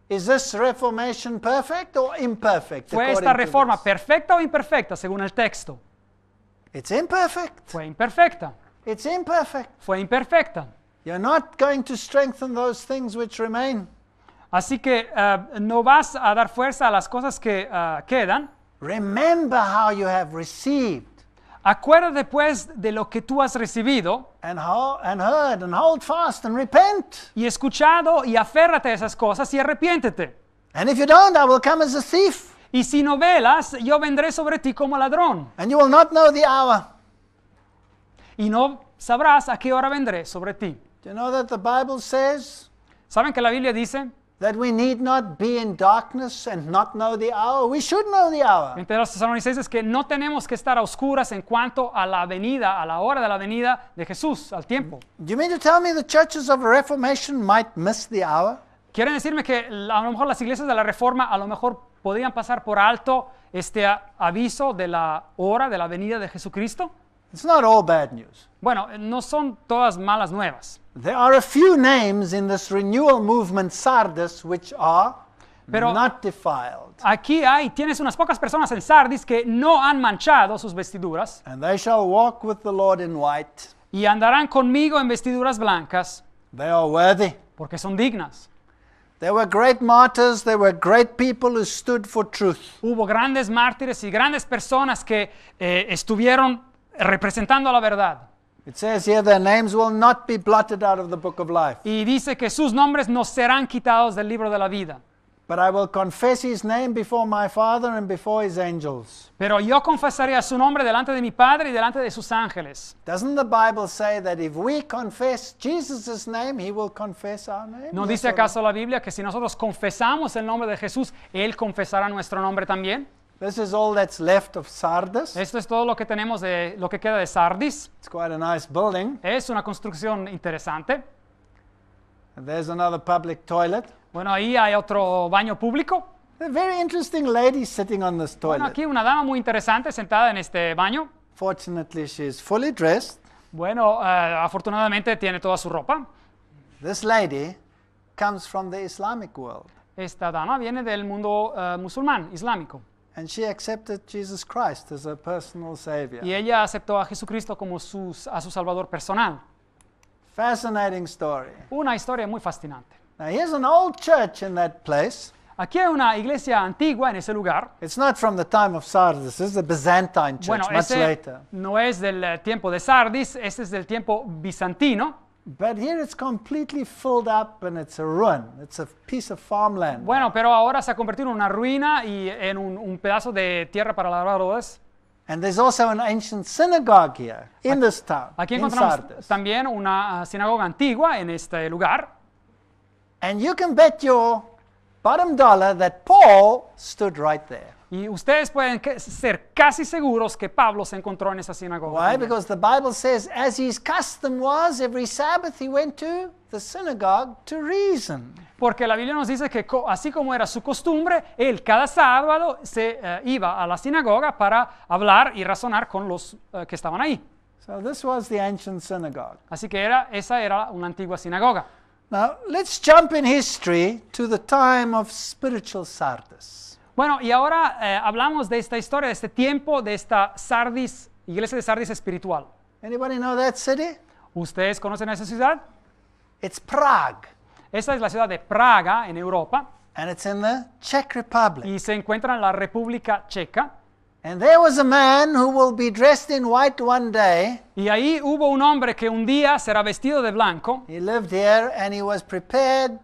Is this Reformation perfect or imperfect? ¿Fue according esta to reforma this? perfecta o imperfecta según el texto? It's imperfect. Fue imperfecta, It's imperfect. fue imperfecta. You're not going to strengthen those things which remain. Así que no vas a dar fuerza a las cosas que quedan. Remember how you have received Acuérdate pues de lo que tú has recibido and heard and hold fast and repent. y escuchado y aférrate a esas cosas y arrepiéntete. And if you don't, I will come as a thief, Y si no velas, yo vendré sobre ti como ladrón and you will not know the hour. y no sabrás a qué hora vendré sobre ti. Do you know that the Bible says ¿Saben que la Biblia dice? that we need not be in darkness and not know the hour? We should know the hour. Entre los tesalonicenses que no tenemos que estar a oscuras en cuanto a la venida, a la hora de la venida de Jesús, al tiempo. Do you mean to tell me the churches of Reformation might miss the hour? ¿Quieren decirme que a lo mejor las iglesias de la Reforma a lo mejor podrían pasar por alto este aviso de la hora de la venida de Jesucristo? It's not all bad news. Bueno, no son todas malas nuevas. There are a few names in this renewal movement, Sardis, which are Pero- not defiled. Aquí tienes unas pocas personas en Sardis que no han manchado sus vestiduras And they shall walk with the Lord in white. y andarán conmigo en vestiduras blancas They are worthy. porque son dignas. They were great martyrs. They were great people who stood for truth. Hubo grandes mártires y grandes personas que estuvieron representando la verdad. It says here their names will not be blotted out of the book of life. Y dice que sus nombres no serán quitados del libro de la vida. But I will confess his name before my Father and before his angels. Pero yo confesaré su nombre delante de mi Padre y delante de sus ángeles. Doesn't the Bible say that if we confess Jesus' name, he will confess our name? ¿No Yes dice or no? acaso la Biblia que si nosotros confesamos el nombre de Jesús, Él confesará nuestro nombre también? This is all that's left of Sardis. Esto es todo lo que tenemos de lo que queda de Sardis. It's quite a nice building. Es una construcción interesante. And there's another public toilet. Bueno, ahí hay otro baño público. A very interesting lady sitting on this Bueno, toilet. aquí una dama muy interesante sentada en este baño. Fortunately, she's fully dressed. Bueno, afortunadamente tiene toda su ropa. This lady comes from the Islamic world. Esta dama viene del mundo musulmán, islámico. And she accepted Jesus Christ as her personal Savior. Y ella aceptó a Jesucristo como a su Salvador personal. Fascinating story. Una historia muy fascinante. Now, here's an old church in that place. Aquí hay una iglesia antigua en ese lugar. It's not from the time of Sardis. This is a Byzantine church, Bueno, much ese later. no es del tiempo de Sardis, ese es del tiempo bizantino. But here it's completely filled up and it's a ruin. It's a piece of farmland. Bueno, pero ahora se ha convertido en una ruina y en un pedazo de tierra para labradores. And there's also an ancient synagogue here in this town, Aquí in encontramos Sardis. también una sinagoga antigua en este lugar. And you can bet your bottom dollar that Paul stood right there. Y ustedes pueden ser casi seguros que Pablo se encontró en esa sinagoga. Why? también. Because the Bible says, as his custom was, every Sabbath he went to the synagogue to reason. Porque la Biblia nos dice que así como era su costumbre, él cada sábado se iba a la sinagoga para hablar y razonar con los que estaban ahí. So this was the ancient synagogue. Así que esa era una antigua sinagoga. Now, let's jump in history to the time of spiritual Sardis. Bueno, y ahora hablamos de esta historia, de este tiempo, de esta Sardis, iglesia de Sardis espiritual. Anybody know that city? ¿Ustedes conocen esa ciudad? It's Prague, Esta es la ciudad de Praga, en Europa, and it's in the Czech Republic. y se encuentra en la República Checa. And there was a man who will be dressed in white one day. Y ahí hubo un hombre que un día será vestido de blanco. He lived here and he was prepared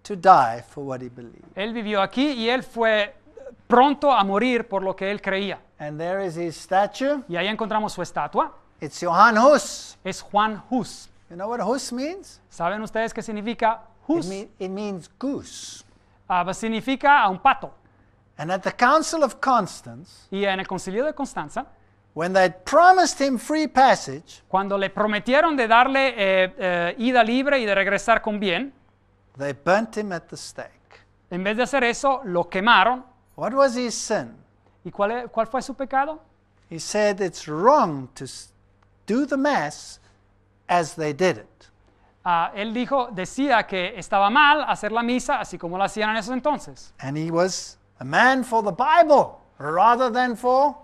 to die for what he believed. Él vivió aquí y él fue pronto a morir por lo que él creía. And there is his statue. Y ahí encontramos su estatua. It's Johann Hus. Es Juan Hus. You know what Hus means? ¿Saben ustedes qué significa Hus? It means goose. Significa a un pato. And at the Council of Constance, Y en el concilio de Constanza, when they promised him free passage, cuando le prometieron de darle ida libre y de regresar con bien, they burnt him at the stake. en vez de hacer eso, lo quemaron. What was his sin? ¿Y cuál fue su pecado? He said it's wrong to do the mass as they did it. Él decía que estaba mal hacer la misa así como la hacían en esos entonces. And he was a man for the Bible rather than for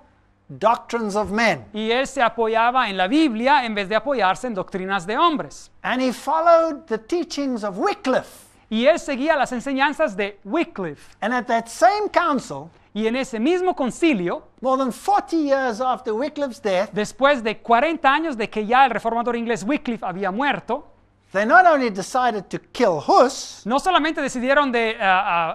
doctrines of men. Y él se apoyaba en la Biblia en vez de apoyarse en doctrinas de hombres. And he followed the teachings of Wycliffe. Y él seguía las enseñanzas de Wycliffe. And at that same council, Y en ese mismo concilio, more than 40 years after Wycliffe's death, después de 40 años de que ya el reformador inglés Wycliffe había muerto, they not only decided to kill Hus, no solamente decidieron de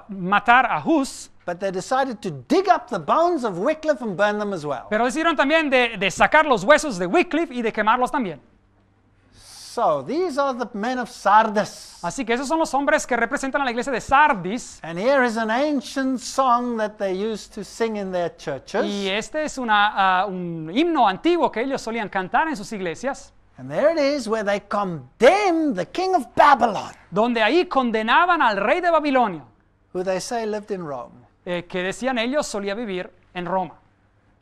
matar a Hus, but they decided to dig up the bones of Wycliffe and burn them as well. pero decidieron también de sacar los huesos de Wycliffe y de quemarlos también. So these are the men of Sardis. Así que esos son los hombres que representan a la iglesia de Sardis. And here is an ancient song that they used to sing in their churches. Y este es un himno antiguo que ellos solían cantar en sus iglesias, And there it is where they condemn the king of Babylon, donde ahí condenaban al rey de Babilonia, who they say lived in Rome. que decían ellos solía vivir en Roma.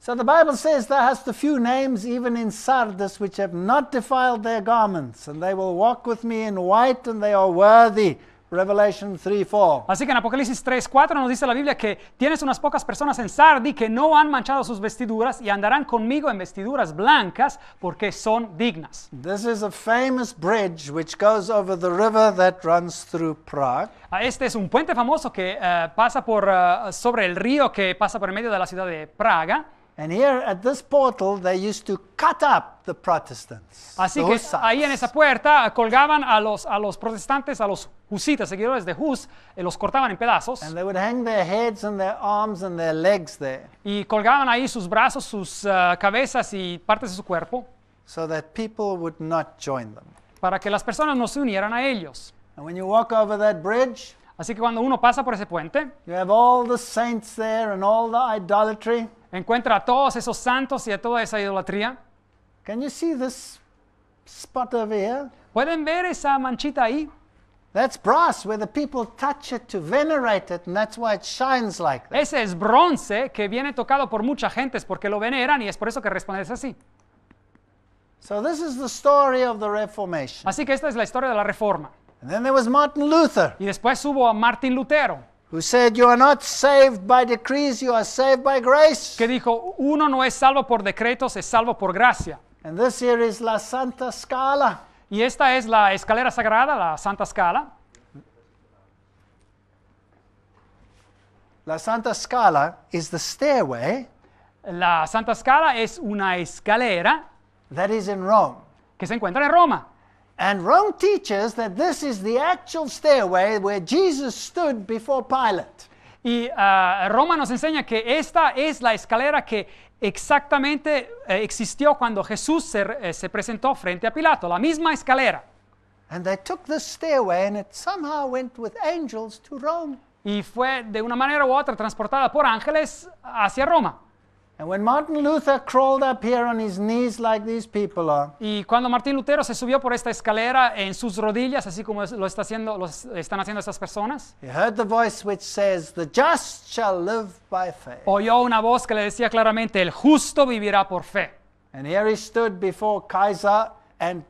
So the Bible says thou hast a few names even in Sardis which have not defiled their garments, and they will walk with me in white, and they are worthy. Revelation 3:4. Así que en Apocalipsis 3:4 nos dice la Biblia que tienes unas pocas personas en Sardi que no han manchado sus vestiduras y andarán conmigo en vestiduras blancas porque son dignas. This is a famous bridge which goes over the river that runs through Prague. Este es un puente famoso que pasa sobre el río que pasa por el medio de la ciudad de Praga. And here at this portal, they used to cut up the Protestants. Así the que Hussites. ahí en esa puerta colgaban a los protestantes, a los husitas, seguidores de Hus, los cortaban en pedazos And they would hang their heads and their arms and their legs there y colgaban ahí sus brazos, sus cabezas y partes de su cuerpo so that people would not join them. para que las personas no se unieran a ellos. And when you walk over that bridge, Así que cuando uno pasa por ese puente, you have all the saints there and all the idolatry. encuentra a todos esos santos y a toda esa idolatría. Can you see this spot over here? ¿Pueden ver esa manchita ahí? That's brass where the people touch it to venerate it, and that's why it shines like that. Ese es bronce que viene tocado por mucha gente porque lo veneran y es por eso que respondes así. So this is the story of the Reformation. Así que esta es la historia de la Reforma. And then there was Martin Luther, Y después hubo a Martín Lutero, who said, "You are not saved by decrees, you are saved by grace." que dijo, uno no es salvo por decretos, es salvo por gracia. And this here is la Santa Scala. Y esta es la escalera sagrada, la Santa Scala. La Santa Scala is the stairway La Santa Scala es una escalera that is in Rome. que se encuentra en Roma. And Rome teaches that this is the actual stairway where Jesus stood before Pilate. Y Roma nos enseña que esta es la escalera que exactamente existió cuando Jesús se presentó frente a Pilato, la misma escalera. And they took this stairway and it somehow went with angels to Rome. Y fue de una manera u otra transportada por ángeles hacia Roma. And when Martin Luther crawled up here on his knees like these people are, Y cuando Martín Lutero se subió por esta escalera en sus rodillas, así como lo están haciendo estas personas, he heard the voice which says, "The just shall live by faith." oyó una voz que le decía claramente, el justo vivirá por fe. And here he stood before Kaiser and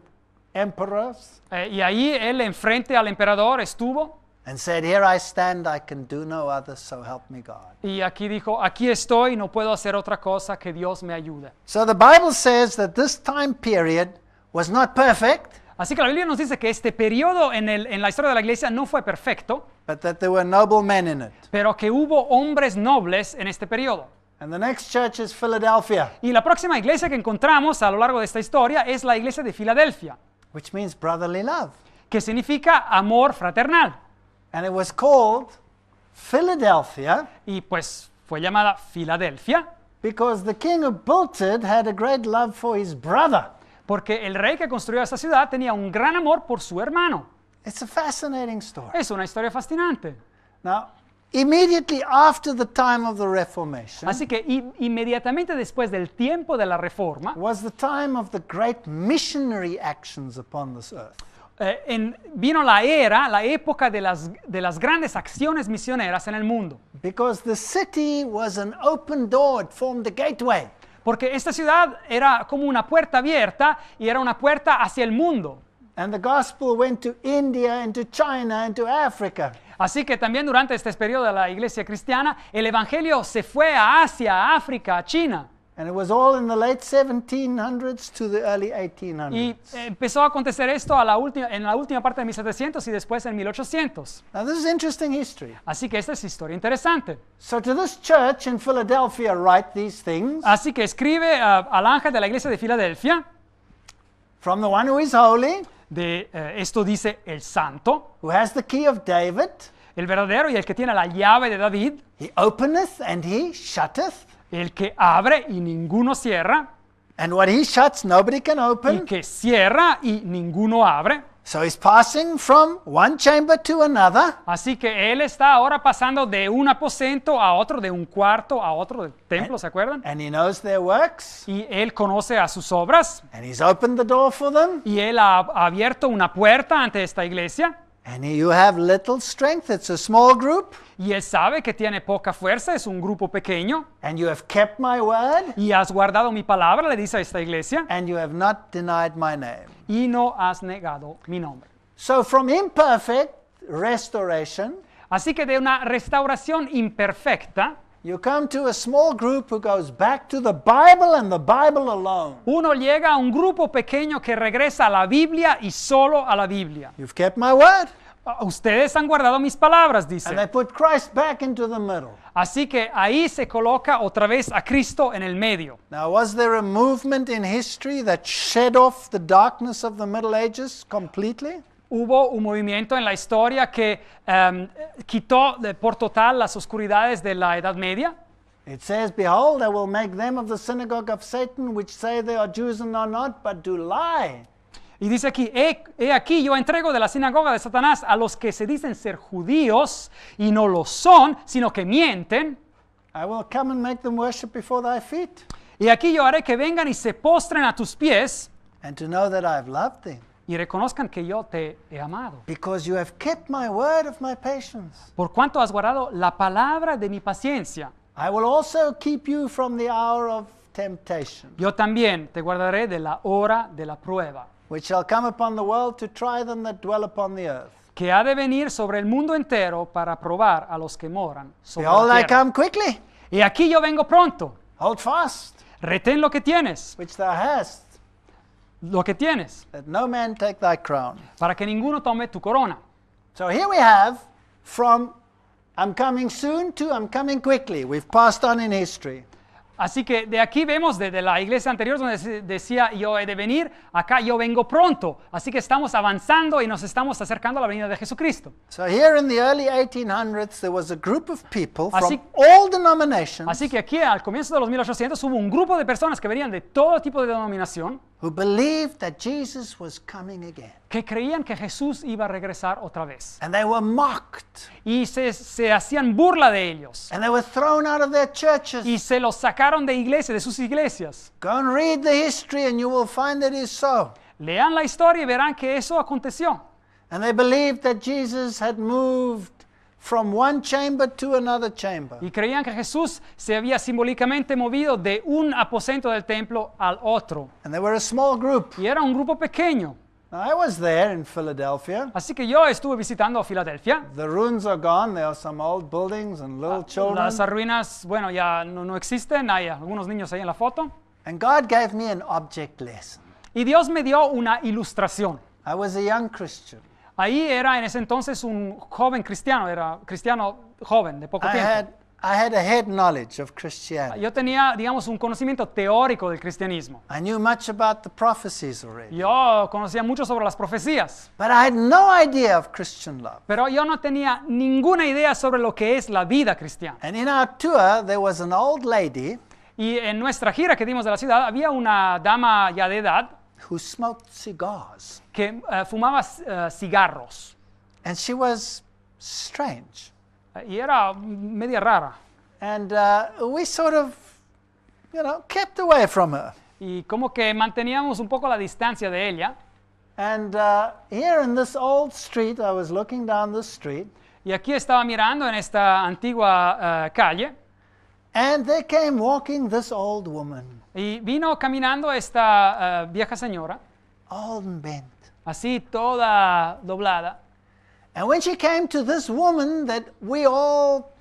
emperors Y ahí él enfrente al emperador estuvo and said, "Here I stand, I can do no other, so help me God." y aquí dijo, aquí estoy, no puedo hacer otra cosa, que Dios me ayude. So the Bible says that this time period was not perfect, Así que la Biblia nos dice que este periodo en la historia de la iglesia no fue perfecto, but that there were noble men in it. pero que hubo hombres nobles en este periodo. And the next church is Philadelphia, Y la próxima iglesia que encontramos a lo largo de esta historia es la iglesia de Filadelfia, which means brotherly love. que significa amor fraternal. And it was called Philadelphia Y pues fue llamada Filadelfia because the king who built it had a great love for his brother. porque el rey que construyó esta ciudad tenía un gran amor por su hermano. It's a fascinating story. Es una historia fascinante. Now, immediately after the time of the Reformation Así que inmediatamente después del tiempo de la Reforma, was the time of the great missionary actions upon this earth. vino la época de las grandes acciones misioneras en el mundo. Because the city was an open door, it formed a gateway. Porque esta ciudad era como una puerta abierta y era una puerta hacia el mundo. And the gospel went to India and to China and to Africa. Así que también durante este periodo de la iglesia cristiana, el evangelio se fue a Asia, a África, a China. And it was all in the late 1700s to the early 1800s. Y empezó a acontecer esto en la última parte de 1700 y después en 1800. Now this is interesting history. Así que esta es historia interesante. So to this church in Philadelphia write these things Así que escribe al ángel de la iglesia de Filadelfia, from the one who is holy, esto dice el santo, who has the key of David. el verdadero y el que tiene la llave de David, He openeth and he shutteth. el que abre y ninguno cierra, And what he shuts, nobody can y open. que cierra y ninguno abre. So he's passing from one chamber to another. Así que él está ahora pasando de un aposento a otro, de un cuarto a otro del templo, ¿se acuerdan? And he knows their works. Y él conoce a sus obras And he's opened the door for them. y él ha abierto una puerta ante esta iglesia And you have little strength. It's a small group. y él sabe que tiene poca fuerza, es un grupo pequeño And you have kept my word. y has guardado mi palabra, le dice a esta iglesia, And you have not denied my name. y no has negado mi nombre. So from imperfect restoration, Así que de una restauración imperfecta, you come to a small group who goes back to the Bible and the Bible alone. uno llega a un grupo pequeño que regresa a la Biblia y solo a la Biblia. You've kept my word. Ustedes han guardado mis palabras, And dice. they put Christ back into the middle. Así que ahí se coloca otra vez a Cristo en el medio. Now, was there a movement in history that shed off the darkness of the Middle Ages completely? Hubo un movimiento en la historia que quitó por total las oscuridades de la Edad Media. It says, "Behold, I will make them of the synagogue of Satan, which say they are Jews and are not, but do lie." Y dice aquí, he aquí yo entrego de la sinagoga de Satanás a los que se dicen ser judíos y no lo son, sino que mienten. I will come and make them worship before thy feet, Y aquí yo haré que vengan y se postren a tus pies and to know that I have loved thee, y reconozcan que yo te he amado. because you have kept my word of my patience. Por cuanto has guardado la palabra de mi paciencia, I will also keep you from the hour of temptation, yo también te guardaré de la hora de la prueba, which shall come upon the world to try them that dwell upon the earth. que ha de venir sobre el mundo entero para probar a los que moran sobre Behold, la I tierra. come quickly. Y aquí yo vengo pronto. Hold fast, Retén lo que tienes, which thou hast, that no man take thy crown. para que ninguno tome tu corona. So here we have from I'm coming soon to I'm coming quickly. We've passed on in history. Así que de aquí vemos, de la iglesia anterior donde decía yo he de venir, acá yo vengo pronto. Así que estamos avanzando y nos estamos acercando a la venida de Jesucristo. So here in the early 1800s, there was a group of people Así- from all denominations Así que aquí al comienzo de los 1800 hubo un grupo de personas que venían de todo tipo de denominación who believed that Jesus was coming again. que creían que Jesús iba a regresar otra vez. And they were mocked. Y se hacían burla de ellos. And they were thrown out of their churches. Y se los sacaron de iglesia, de sus iglesias. Go and read the history and you will find that it is so. Lean la historia y verán que eso aconteció. And they believed that Jesus had moved from one chamber to another chamber. Y creían que Jesús se había simbólicamente movido de un aposento del templo al otro. And they were a small group. Y era un grupo pequeño. Now, I was there in Philadelphia. Así que yo estuve visitando Filadelfia. The ruins are gone. There are some old buildings and little children. Las ruinas, bueno, ya no existen. Hay algunos niños ahí en la foto. And God gave me an object lesson. Y Dios me dio una ilustración. I was a young Christian. Ahí era en ese entonces un joven cristiano, era cristiano joven, de poco tiempo. I had a head knowledge of Christianity. Yo tenía, digamos, un conocimiento teórico del cristianismo. I knew much about the prophecies already. Yo conocía mucho sobre las profecías, But I had no idea of Christian love. pero yo no tenía ninguna idea sobre lo que es la vida cristiana. And in our tour, there was an old lady Y en nuestra gira que dimos de la ciudad, había una dama ya de edad who smoked cigars. que fumaba cigarros. And she was strange. Y era media rara. And we sort of, kept away from her. Y como que manteníamos un poco la distancia de ella. And here in this old street, I was looking down the street, Y aquí estaba mirando en esta antigua calle. and there came walking this old woman, Y vino caminando esta vieja señora, old and bent. así toda doblada. And when she came to this woman that we all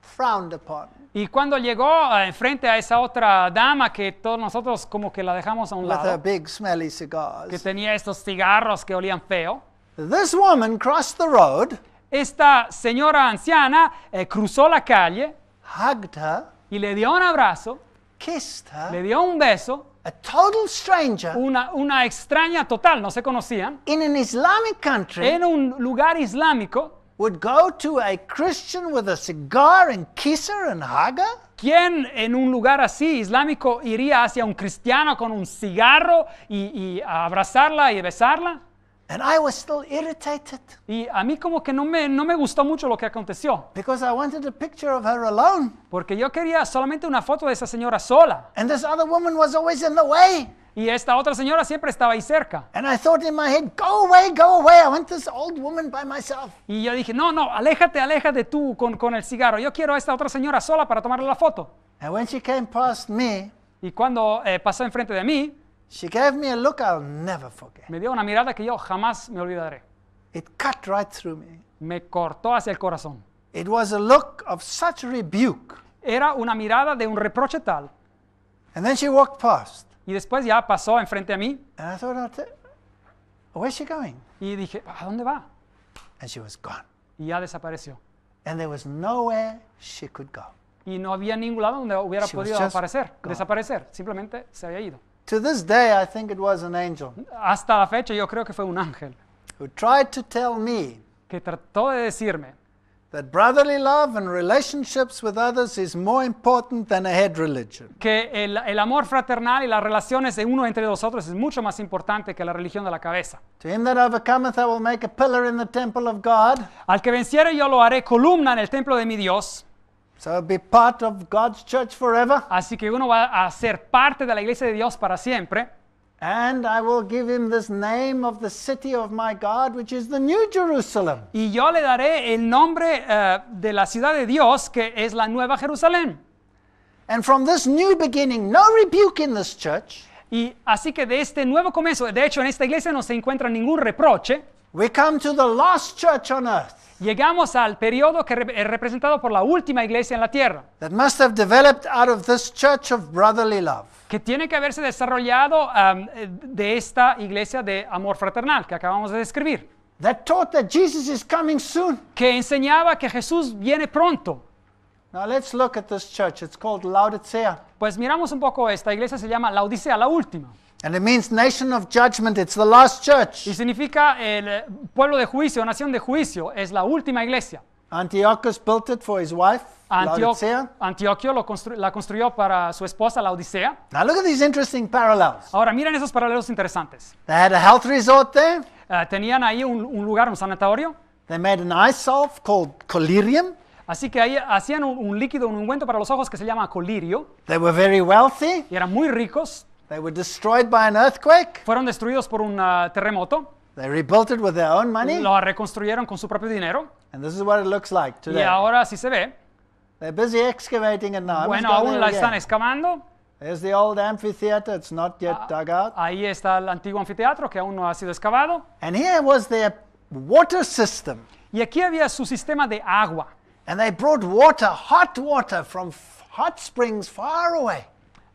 frowned upon, Y cuando llegó enfrente a esa otra dama que todos nosotros como que la dejamos a un with her lado, big smelly que cigars, tenía estos cigarros que olían feo, this woman crossed the road, esta señora anciana cruzó la calle hugged her, y le dio un abrazo, kissed le her, dio un beso, a total stranger una extraña total, no se conocían, in an Islamic country en un lugar islámico. would go to a Christian with a cigar and kiss her and hug her? ¿Quién en un lugar así islámico iría hacia un cristiano con un cigarro y a abrazarla y besarla? And I was still irritated Y a mí como que no me gustó mucho lo que aconteció, because I wanted a picture of her alone. porque yo quería solamente una foto de esa señora sola. And this other woman was always in the way. Y esta otra señora siempre estaba ahí cerca. And I thought in my head, go away, I want this old woman by myself. Y yo dije, no, aléjate tú con el cigarro. Yo quiero a esta otra señora sola para tomarle la foto. And when she came past me, Y cuando pasó enfrente de mí, she gave me a look I'll never forget. me dio una mirada que yo jamás me olvidaré. It cut right through me. Me cortó hacia el corazón. It was a look of such rebuke. Era una mirada de un reproche tal. And then she walked past. Y después ya pasó enfrente a mí And I thought, where's she going? y dije, ¿a dónde va? And she was gone. Y ya desapareció. And there was nowhere she could go. Y no había ningún lado donde hubiera She was podido just aparecer, gone. desaparecer. Simplemente se había ido. To this day, I think it was an angel Hasta la fecha yo creo que fue un ángel who tried to tell me que trató de decirme that brotherly love and relationships with others is more important than a head religion. que el amor fraternal y las relaciones de uno entre nosotros es mucho más importante que la religión de la cabeza. To him that overcometh, I will make a pillar in the temple of God. Al que venciere yo lo haré columna en el templo de mi Dios. So be part of God's church forever. Así que uno va a ser parte de la iglesia de Dios para siempre. And I will give him this name of the city of my God, which is the New Jerusalem. Y yo le daré el nombre de la ciudad de Dios, que es la Nueva Jerusalén. And from this new beginning, no rebuke in this church, Y así que de este nuevo comienzo, de hecho en esta iglesia no se encuentra ningún reproche, We come to the last church on earth Llegamos al periodo que es representado por la última iglesia en la tierra, that must have developed out of this church of brotherly love. que tiene que haberse desarrollado de esta iglesia de amor fraternal que acabamos de describir, That taught that Jesus is coming soon. que enseñaba que Jesús viene pronto. Now let's look at this church. It's called Laodicea. Pues miramos un poco esta iglesia, se llama la Odisea, la última, And it means nation of judgment. It's the last church. y significa el pueblo de juicio, nación de juicio, es la última iglesia. Antiochus built it for his wife, Laodicea. Antioquio la construyó para su esposa, la Odisea. Now look at these interesting parallels. Ahora miren esos paralelos interesantes. They had a health resort there. Tenían ahí un lugar, un sanatorio, They made an eye salve called collyrium. así que ahí hacían un líquido, un ungüento para los ojos que se llama colirio, They were very wealthy. y eran muy ricos. They were destroyed by an earthquake. Fueron destruidos por un terremoto, They rebuilt it with their own money. lo reconstruyeron con su propio dinero, And this is what it looks like y today. ahora sí se ve. They're busy excavating it now. I must Bueno, go aún there la again. están excavando. There's the old amphitheater. It's not yet dug out. Ahí está el antiguo anfiteatro que aún no ha sido excavado. And here was their water system. Y aquí había su sistema de agua. And they brought water, hot water from hot springs far away.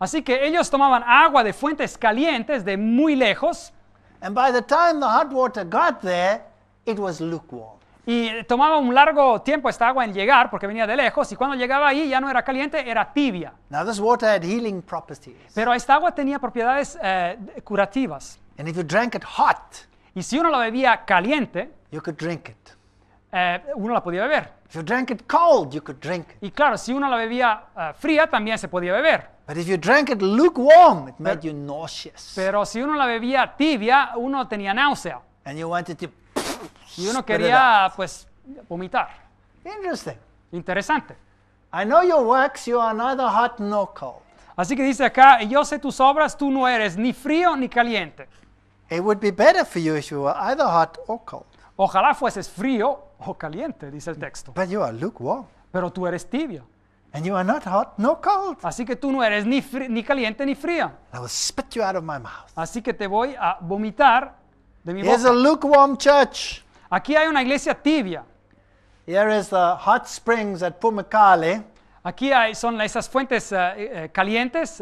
Así que ellos tomaban agua de fuentes calientes de muy lejos And by the time the hot water got there, it was lukewarm. y tomaba un largo tiempo esta agua en llegar porque venía de lejos, y cuando llegaba ahí ya no era caliente, era tibia. Now this water had healing properties. Pero esta agua tenía propiedades curativas. And if you drank it hot, Y si uno la bebía caliente, you could drink it. uno la podía beber. If you drank it cold, you could drink it. Y claro, si uno la bebía fría, también se podía beber. But if you drank it lukewarm, it made you nauseous. Pero si uno la bebía tibia, uno tenía náusea. And you wanted to Y uno spit it quería, pues, vomitar. out. Interesting. Interesante. I know your works, you are neither hot nor cold. Así que dice acá, yo sé tus obras, tú no eres ni frío ni caliente. It would be better for you if you were either hot or cold. Ojalá fueses frío o caliente, dice el texto. But you are lukewarm. Pero tú eres tibio. And you are not hot nor cold. Así que tú no eres ni caliente ni fría. I will spit you out of my mouth. Así que te voy a vomitar de mi Here's a boca. lukewarm church. Aquí hay una iglesia tibia. Here is the hot springs at Pumekale, Aquí son esas fuentes calientes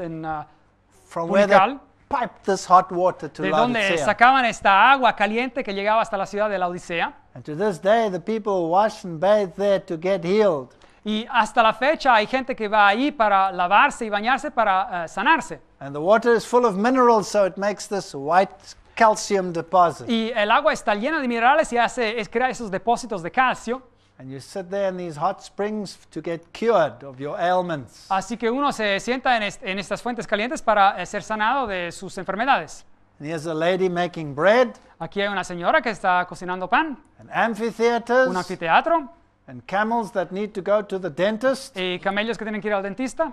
from where they Pumekal, piped this hot water to de donde Laodicea. sacaban esta agua caliente que llegaba hasta la ciudad de la Odisea. And to this day, the people wash and bathe there to get healed. Y hasta la fecha hay gente que va ahí para lavarse y bañarse para sanarse. And the water is full of minerals, so it makes this white calcium deposit. Y el agua está llena de minerales y crea esos depósitos de calcio. And you sit there in these hot springs to get cured of your ailments. Así que uno se sienta en estas fuentes calientes para ser sanado de sus enfermedades. And here's a lady making bread, Aquí hay una señora que está cocinando pan, and amphitheaters, un anfiteatro and camels that need to go to the dentist. y camellos que tienen que ir al dentista.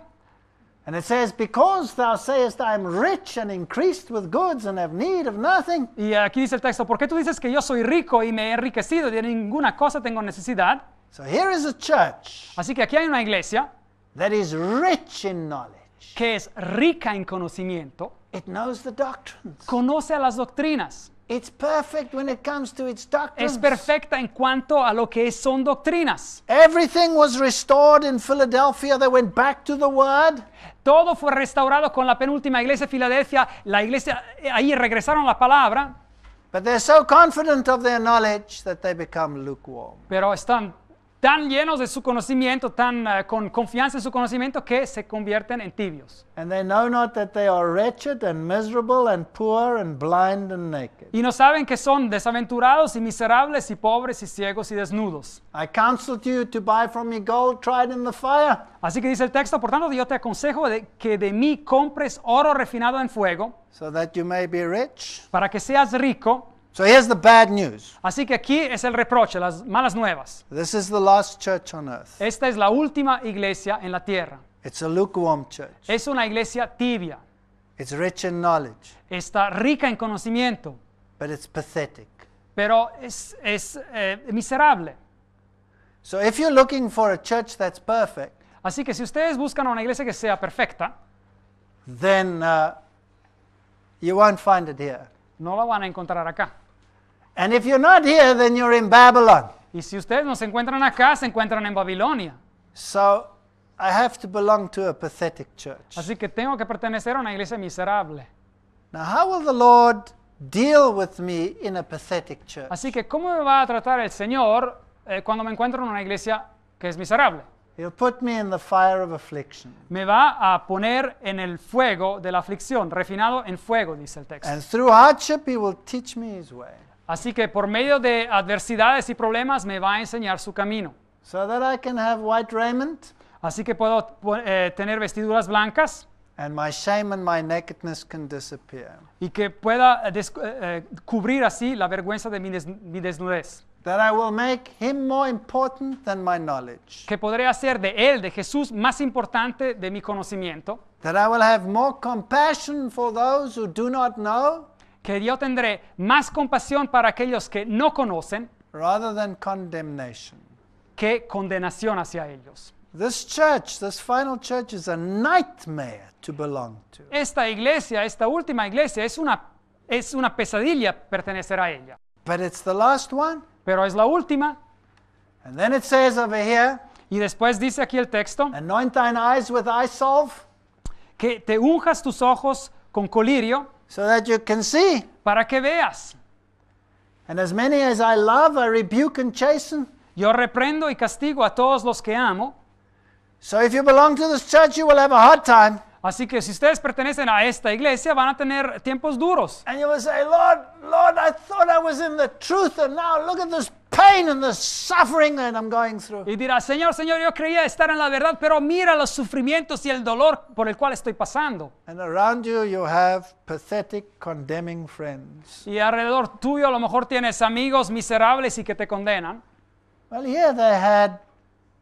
And it says, because thou sayest, I am rich and increased with goods and have need of nothing. Y aquí dice el texto, ¿por qué tú dices que yo soy rico y me he enriquecido y de ninguna cosa tengo necesidad? So here is a church Así que aquí hay una iglesia that is rich in knowledge. que es rica en conocimiento, It knows the doctrines. conoce a las doctrinas, It's perfect when it comes to its doctrines. es perfecta en cuanto a lo que son doctrinas. Everything was restored in Philadelphia. They went back to the Word. Todo fue restaurado con la penúltima iglesia de Filadelfia. La iglesia, ahí regresaron la palabra, But they're so confident of their knowledge that they become lukewarm. pero están tan llenos de su conocimiento, tan con confianza en su conocimiento, que se convierten en tibios. And they know not that they are wretched and miserable and poor and blind and naked. Y no saben que son desaventurados y miserables y pobres y ciegos y desnudos. I counsel you to buy from me gold tried in the fire, Así que dice el texto, por tanto yo te aconsejo que de mí compres oro refinado en fuego, so that you may be rich. para que seas rico. So here's the bad news. Así que aquí es el reproche, las malas nuevas. This is the last church on earth. Esta es la última iglesia en la tierra. It's a lukewarm church. Es una iglesia tibia. It's rich in knowledge, Está rica en conocimiento, but it's pathetic. pero es miserable. So if you're looking for a church that's perfect, Así que si ustedes buscan una iglesia que sea perfecta, then you won't find it here. no la van a encontrar acá. And if you're not here, then you're in Babylon. Y si ustedes no se encuentran acá, se encuentran en Babilonia. So I have to belong to a pathetic church. Así que tengo que pertenecer a una iglesia miserable. Now, how will the Lord deal with me in a pathetic church? Así que, ¿cómo me va a tratar el Señor cuando me encuentro en una iglesia que es miserable? He'll put me in the fire of affliction. Me va a poner en el fuego de la aflicción, refinado en fuego, dice el texto. And through hardship, he will teach me his way, Así que por medio de adversidades y problemas me va a enseñar su camino. so that I can have white raiment, Así que puedo tener vestiduras blancas and my shame and my nakedness can disappear. y que pueda cubrir así la vergüenza de mi desnudez. That I will make him more important than my knowledge. Que podré hacer de él, de Jesús, más importante de mi conocimiento. That I will have more compassion for those who do not know, Que yo tendré más compasión para aquellos que no conocen rather than condemnation. que condenación hacia ellos. This church, this final church, is a nightmare to belong to. Esta iglesia, esta última iglesia, es una pesadilla pertenecer a ella. But it's the last one. Pero es la última. And then it says over here, Y después dice aquí el texto, anoint thine eyes with eye salve, que te unjas tus ojos con colirio so that you can see. para que veas. And as many as I love, I rebuke and chasten. Yo reprendo y castigo a todos los que amo. So if you belong to this church, you will have a hard time. Así que si ustedes pertenecen a esta iglesia, van a tener tiempos duros. And you will say, Lord, I thought I was in the truth, and now look at this pain and the suffering that I'm going through. Y dirá, Señor, yo creía estar en la verdad, pero mira los sufrimientos y el dolor por el cual estoy pasando. And around you, you have pathetic, condemning friends. Y alrededor tuyo a lo mejor tienes amigos miserables y que te condenan. Well, here they had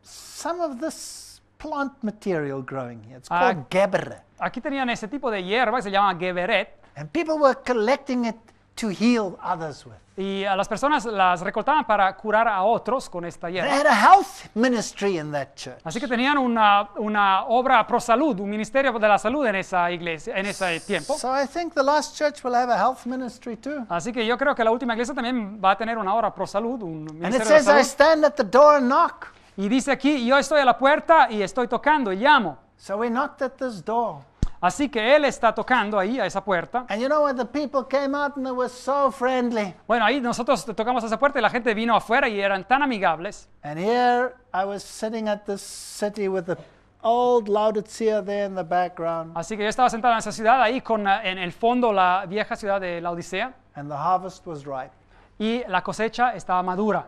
some of this plant material growing here. It's called gebberet. Aquí tenían ese tipo de hierba que se llama geberet. And people were collecting it to heal others with. Y a las personas las recortaban para curar a otros con esta They hierba. had a health ministry in that church. Así que tenían una obra pro salud, un ministerio de la salud en esa iglesia, en ese tiempo. So I think the last church will have a health ministry too. Así que yo creo que la última iglesia también va a tener una obra pro salud, un And it ministerio de says, I salud. stand at the door and knock. Y dice aquí, yo estoy a la puerta y estoy tocando y llamo. So we knocked at this door. Así que él está tocando ahí a esa puerta. And you know what? The people came out and they were so friendly. Bueno, ahí nosotros tocamos a esa puerta y la gente vino afuera y eran tan amigables. And here I was sitting at this city with the old Laodicea there in the background. Así que yo estaba sentado en esa ciudad, ahí con en el fondo la vieja ciudad de la Odisea. And the harvest was ripe. Y la cosecha estaba madura.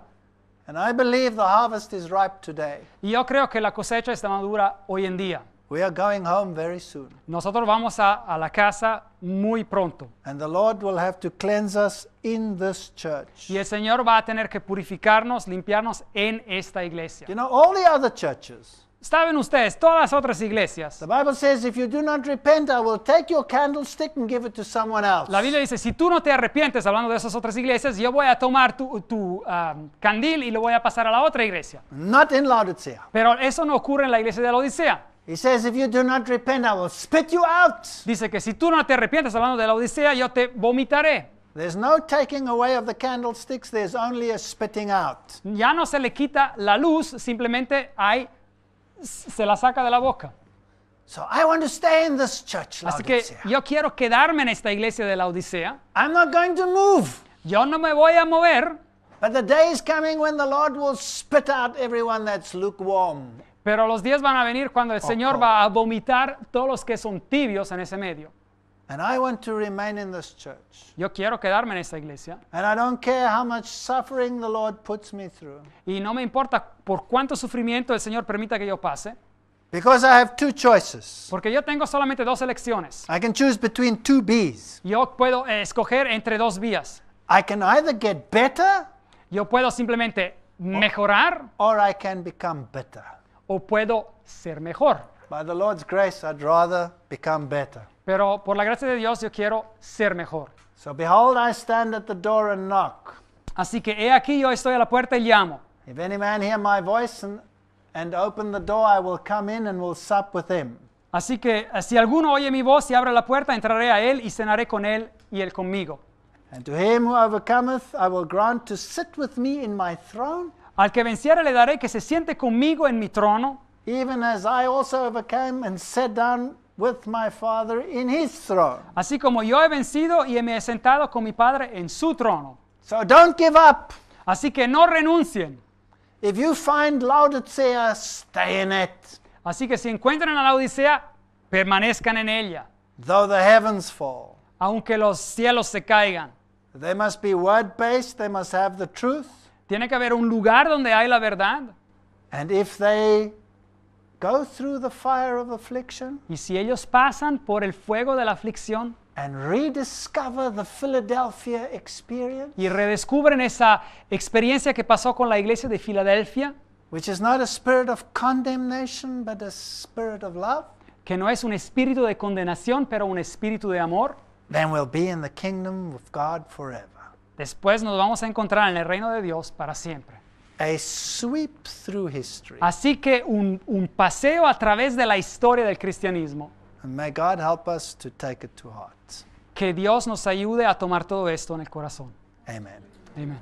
And I believe the harvest is ripe today. Y yo creo que la cosecha está madura hoy en día. We are going home very soon. Nosotros vamos a la casa muy pronto. And the Lord will have to cleanse us in this church. Y el Señor va a tener que purificarnos, limpiarnos en esta iglesia. You know, all the other churches, ¿Saben ustedes? Todas las otras iglesias. the Bible says, if you do not repent, I will take your candlestick and give it to someone else. La Biblia dice, si tú no te arrepientes, hablando de esas otras iglesias, yo voy a tomar tu candil y lo voy a pasar a la otra iglesia. Not in Laodicea. Pero eso no ocurre en la iglesia de la Odisea. He says, if you do not repent, I will spit you out. Dice que si tú no te arrepientes, hablando de la Odisea, yo te vomitaré. There's no taking away of the candlesticks, there's only a spitting out. Ya no se le quita la luz, simplemente se la saca de la boca. So I want to stay in this church, Así que Laodicea. yo quiero quedarme en esta iglesia de la Odisea. I'm not going to move. Yo no me voy a mover, But the day is coming when the Lord will spit out everyone that's lukewarm. pero los días van a venir cuando el Señor va a vomitar todos los que son tibios en ese medio. And I want to remain in this church. Yo quiero quedarme en esta iglesia And I don't care how much suffering the Lord puts me through. y no me importa por cuánto sufrimiento el Señor permita que yo pase, Because I have two choices. porque yo tengo solamente dos elecciones. I can choose between two B's. Yo puedo escoger entre dos vías. I can either get better Yo puedo simplemente mejorar or I can become bitter. o puedo ser mejor. By the Lord's grace, I'd rather become better. Pero por la gracia de Dios yo quiero ser mejor. So behold, I stand at the door and knock. Así que he aquí yo estoy a la puerta y llamo. If any man hear my voice and open the door, I will come in and will sup with him. Así que si alguno oye mi voz y abre la puerta, entraré a él y cenaré con él y él conmigo. And to him who overcometh, I will grant to sit with me in my throne, Al que venciere le daré que se siente conmigo en mi trono, even as I also overcame and sat down with my Father in his throne. así como yo he vencido y me he sentado con mi Padre en su trono. So don't give up. Así que no renuncien. If you find Laodicea, stay in it. Así que si encuentran a la Odisea, permanezcan en ella, Though the heavens fall. aunque los cielos se caigan. They must be word-based, they must have the truth. Tiene que haber un lugar donde hay la verdad. And if they go through the fire of affliction Y si ellos pasan por el fuego de la aflicción and rediscover the Philadelphia experience, y redescubren esa experiencia que pasó con la iglesia de Filadelfia, which is not a spirit of condemnation, but a spirit of love, que no es un espíritu de condenación, pero un espíritu de amor, then we'll be in the kingdom of God forever. después nos vamos a encontrar en el reino de Dios para siempre. A sweep through history. Así que un paseo a través de la historia del cristianismo. And may God help us to take it to heart. Que Dios nos ayude a tomar todo esto en el corazón. Amen. Amén.